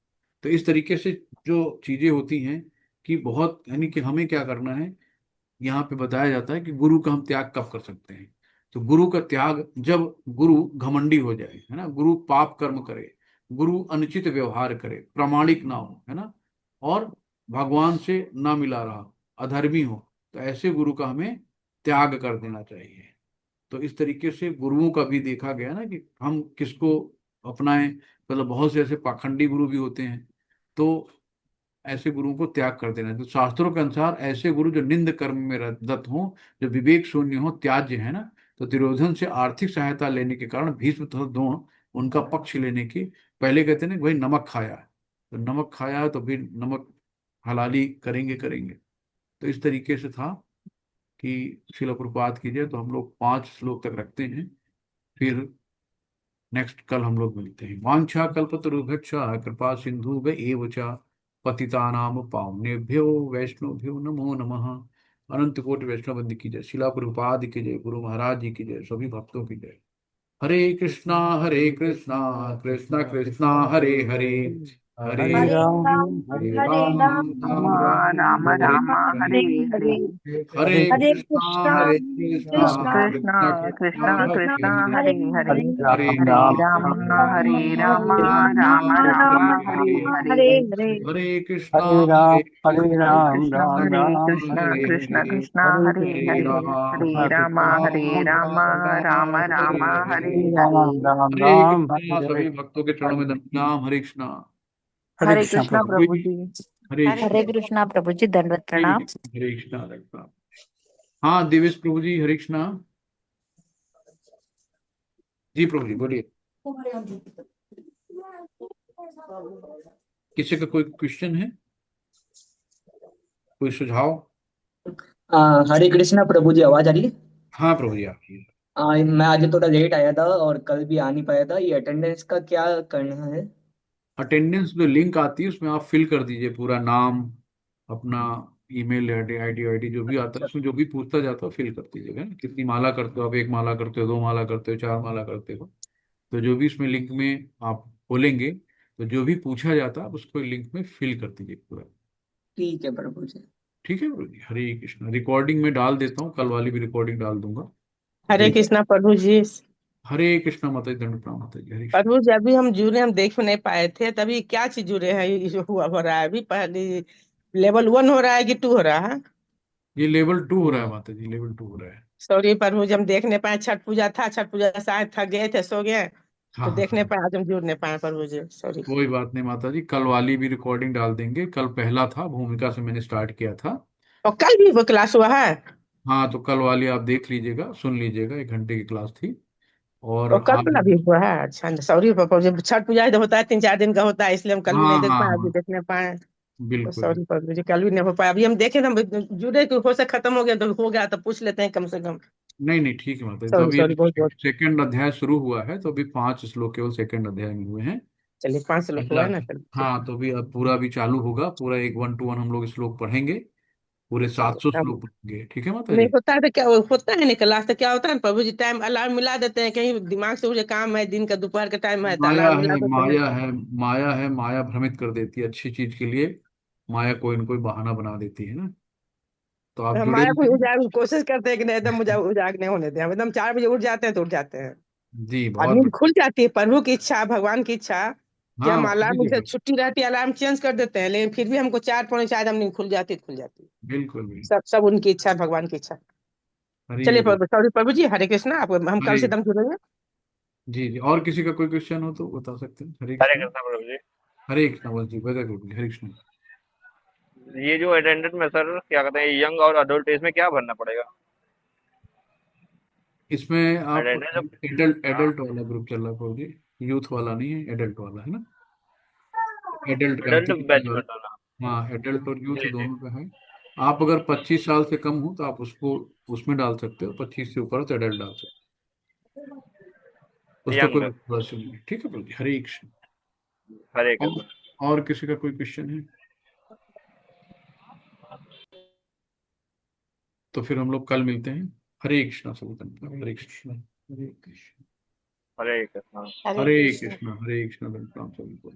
तो इस तरीके से जो चीजें होती हैं, कि बहुत, यानी कि हमें क्या करना है, यहाँ पे बताया जाता है कि गुरु का हम त्याग कब कर सकते हैं। तो गुरु का त्याग जब गुरु घमंडी हो जाए, है ना, गुरु पाप कर्म करे, गुरु अनुचित व्यवहार करे, प्रामाणिक ना हो, है ना, और भगवान से ना मिला रहा, अधर्मी हो, तो ऐसे गुरु का हमें त्याग कर देना चाहिए। तो इस तरीके से गुरुओं का भी देखा गया ना कि हम किसको अपनाएं। मतलब बहुत से ऐसे पाखंडी गुरु भी होते हैं, तो ऐसे गुरुओं को त्याग कर देना है। तो शास्त्रों के अनुसार ऐसे गुरु जो निंद कर्म में रत हो, जो विवेक शून्य हो, त्याज्य है ना। तो दुर्योधन से आर्थिक सहायता लेने के कारण भीष्म तथा द्रोण उनका पक्ष लेने की, पहले कहते हैं ना कि भाई नमक खाया है, तो नमक खाया है तो फिर नमक हलाली करेंगे करेंगे। तो इस तरीके से था कि शिला प्रपात कीजिए, तो हम लोग 5 श्लोक तक रखते हैं। फिर नेक्स्ट कल हम लोग मिलते हैं। वांछा कल्पतरुभ्यश्च कृपा सिंधु एव च पतितानाम पावनेभ्यो वैष्णवभ्यो नमो नमः। अनंत कोटि वैष्णव वंदे की जय, शिला प्रभुपाद की जय, गुरु महाराज जी की जय, सभी भक्तों की जय। हरे कृष्णा कृष्णा कृष्णा हरे हरे, हरे हरे हरे राम राम हरे हरे हरे राम, राम राम राम राम राम हरे राम राम हरे, हरे हरे हरे, हरे हरे हरे कृष्णा कृष्णा हरे कृष्णा कृष्णा, कृष्णा कृष्णा कृष्णा कृष्णा हरे कृष्णा हरे हरे, हरे हरे हरे, हरे हरे राम हरे राम राम हरे राम हरे राम राम हरे राम राम राम राम राम राम हरे हरे हरे, राम हरे हरे हरे, हरे कृष्णा हरे राम, हरे कृष्णा हरे राम कृष्णा राम हरे राम कृष्णा हरे कृष्णा हरे, कृष्णा हरे हरे कृष्ण हरे कृष्ण हरे कृष्ण राम राम राम हरे हरे हरे राम राम हरे राम कृष्णा। हरे हरे, सभी भक्तों के चरणों में हरे नाम हरे कृष्णा। हरे हरे कृष्ण कृष्णा प्रभु। प्रभु जी। हरे हरे कृष्णा। कृष्णा प्रभु जी, दंडवत प्रणाम। हरे कृष्णा, हरे कृष्णा। हाँ दिवेश प्रभु जी, हरे कृष्णा। जी प्रभु जी बोलिए। किसी का कोई क्वेश्चन है, कोई सुझाव? हरे कृष्णा प्रभु जी, आवाज आ रही है। हाँ प्रभु जी आपकी। मैं आज थोड़ा लेट आया था और कल भी आ नहीं पाया था। ये अटेंडेंस का क्या करना है? अटेंडेंस में लिंक आती है, उसमें आप फिल कर दीजिए पूरा नाम, अपना ईमेल आईडी जो भी आता है, अच्छा। उसमें जो भी पूछता जाता है फिल कर दीजिएगा। कितनी माला करते हो आप, 1 माला करते हो, 2 माला करते हो, 4 माला करते हो, तो जो भी इसमें लिंक में आप खोलेंगे, तो जो भी पूछा जाता है आप उसको लिंक में फिल कर दीजिए पूरा। ठीक है प्रभु जी। ठीक है प्रभु जी, हरे कृष्णा। रिकॉर्डिंग में डाल देता हूँ, कल वाली भी रिकॉर्डिंग डाल दूंगा, हरे देख। कृष्णा प्रभु जी। हरे कृष्णा माता जी, दंड प्रणाम माता जी, हरे कृष्णा। प्रभु जी, अभी हम जुड़े, हम देख नहीं पाए थे, तभी क्या चीज जुड़े हैं? ये जो हुआ हो रहा है अभी, पहले लेवल 1 हो रहा है कि 2 हो रहा है? ये लेवल 2 हो रहा है माता जी, लेवल 2 हो रहा है। सॉरी प्रभु जी, हम देख नहीं पाए। छठ पूजा था, छठ पूजा से आए, थक गए थे, सो गए, हाँ तो हाँ देख नहीं हाँ। पाए, आज हम जुड़ नहीं पाए प्रभु जी, सॉरी। कोई बात नहीं माता जी, कल वाली भी रिकॉर्डिंग डाल देंगे। कल पहला था, भूमिका से मैंने स्टार्ट किया था। और कल भी वो क्लास हुआ है? हाँ तो कल वाली आप देख लीजिएगा, सुन लीजिएगा, 1 घंटे की क्लास थी। और और कल आज, वाला भी हुआ है? अच्छा, सॉरी प्रभु जी, छठ पूजा ही तो होता है, 3-4 दिन का होता है, इसलिए हम कल भी नहीं हाँ देख हाँ पाए, अभी हाँ, देख नहीं पाए। तो बिल्कुल। सॉरी प्रभु जी, कल भी नहीं हो पाया। अभी हम देखे ना, जुड़े कि हो से खत्म हो गया, तो हो गया तो पूछ लेते हैं कम से कम। नहीं नहीं ठीक है माता जी, तो सॉरी अभी सॉरी, बहुत बहुत। सेकंड अध्याय शुरू हुआ है, तो अभी 5 श्लोक केवल सेकंड अध्याय में हुए हैं। चलिए, 5 लोग हुआ पहला, है ना, चलिए ठीक हाँ है। तो अभी अब पूरा भी चालू होगा, पूरा एक 1 to 1 हम लोग श्लोक पढ़ेंगे, पूरे चलिए 700 अब श्लोक पढ़ेंगे, ठीक है माता नहीं जी। होता है तो क्या होता है, नहीं क्लास तो क्या होता है ना प्रभु जी, टाइम अलार्म मिला देते हैं, कहीं दिमाग से मुझे काम है, दिन का दोपहर का टाइम है, तो माया अलार्म मिला है, देते हैं। माया है, माया है, माया भ्रमित कर देती है अच्छी चीज के लिए। माया कोई न कोई बहाना बना देती है ना। तो तो आप हम जुड़े माया को रहिए। उजागर कोशिश करते हैं कि नहीं, एकदम मुझे उजाग नहीं होने दें, हम एकदम 4 बजे उठ जाते हैं तो उठ जाते हैं। जी और बहुत नींद बढ़िया। खुल जाती है, प्रभु की इच्छा, भगवान की इच्छा कि हाँ हम खुली अलार्म से जगह, छुट्टी रहती है, अलार्म चेंज कर देते हैं, लेकिन फिर भी हमको 4 पौने 4 हम नींद खुल जाती है, खुल जाती है। बिल्कुल भी। सब सब उनकी इच्छा, भगवान की इच्छा। हरी चलिए बोल। प्रभु, सॉरी प्रभु जी, हरे कृष्णा। आप हम कल हरे, से दम जुड़ेंगे। जी जी, और किसी का कोई क्वेश्चन हो तो बता सकते हैं। हरे हरे कृष्णा। कृष्णा प्रभु जी। हरे कृष्णा बस जी, वेरी गुड, हरे कृष्णा। ये जो अटेंडेंट में सर क्या कहते हैं, यंग और अडल्ट, इसमें क्या भरना पड़ेगा? इसमें आप अटेंडेंस जब, एडल्ट, हाँ, एडल्ट वाला ग्रुप चल रहा है प्रभु जी, यूथ वाला नहीं है, एडल्ट वाला है ना। एडल्ट का है, अडल्ट 3 साल बैच वाला। बताना। हाँ एडल्ट और यूथ जी जी। दोनों का है। आप अगर 25 साल से कम हो तो आप उसको उसमें डाल सकते हो, 25 से ऊपर हो तो एडल्ट डाल सकते हो, उसका यंग कोई में। बस नहीं है। ठीक है प्रभु जी, हरे कृष्ण। हरे और, कृष्णा। और किसी का कोई क्वेश्चन है तो फिर हम लोग कल मिलते हैं। हरे कृष्णा सभी, हरे कृष्ण, हरे कृष्ण, हरे कृष्णा। हरे हरे कृष्ण। कृष्णा, हरे कृष्णा, प्रणाम सभी को।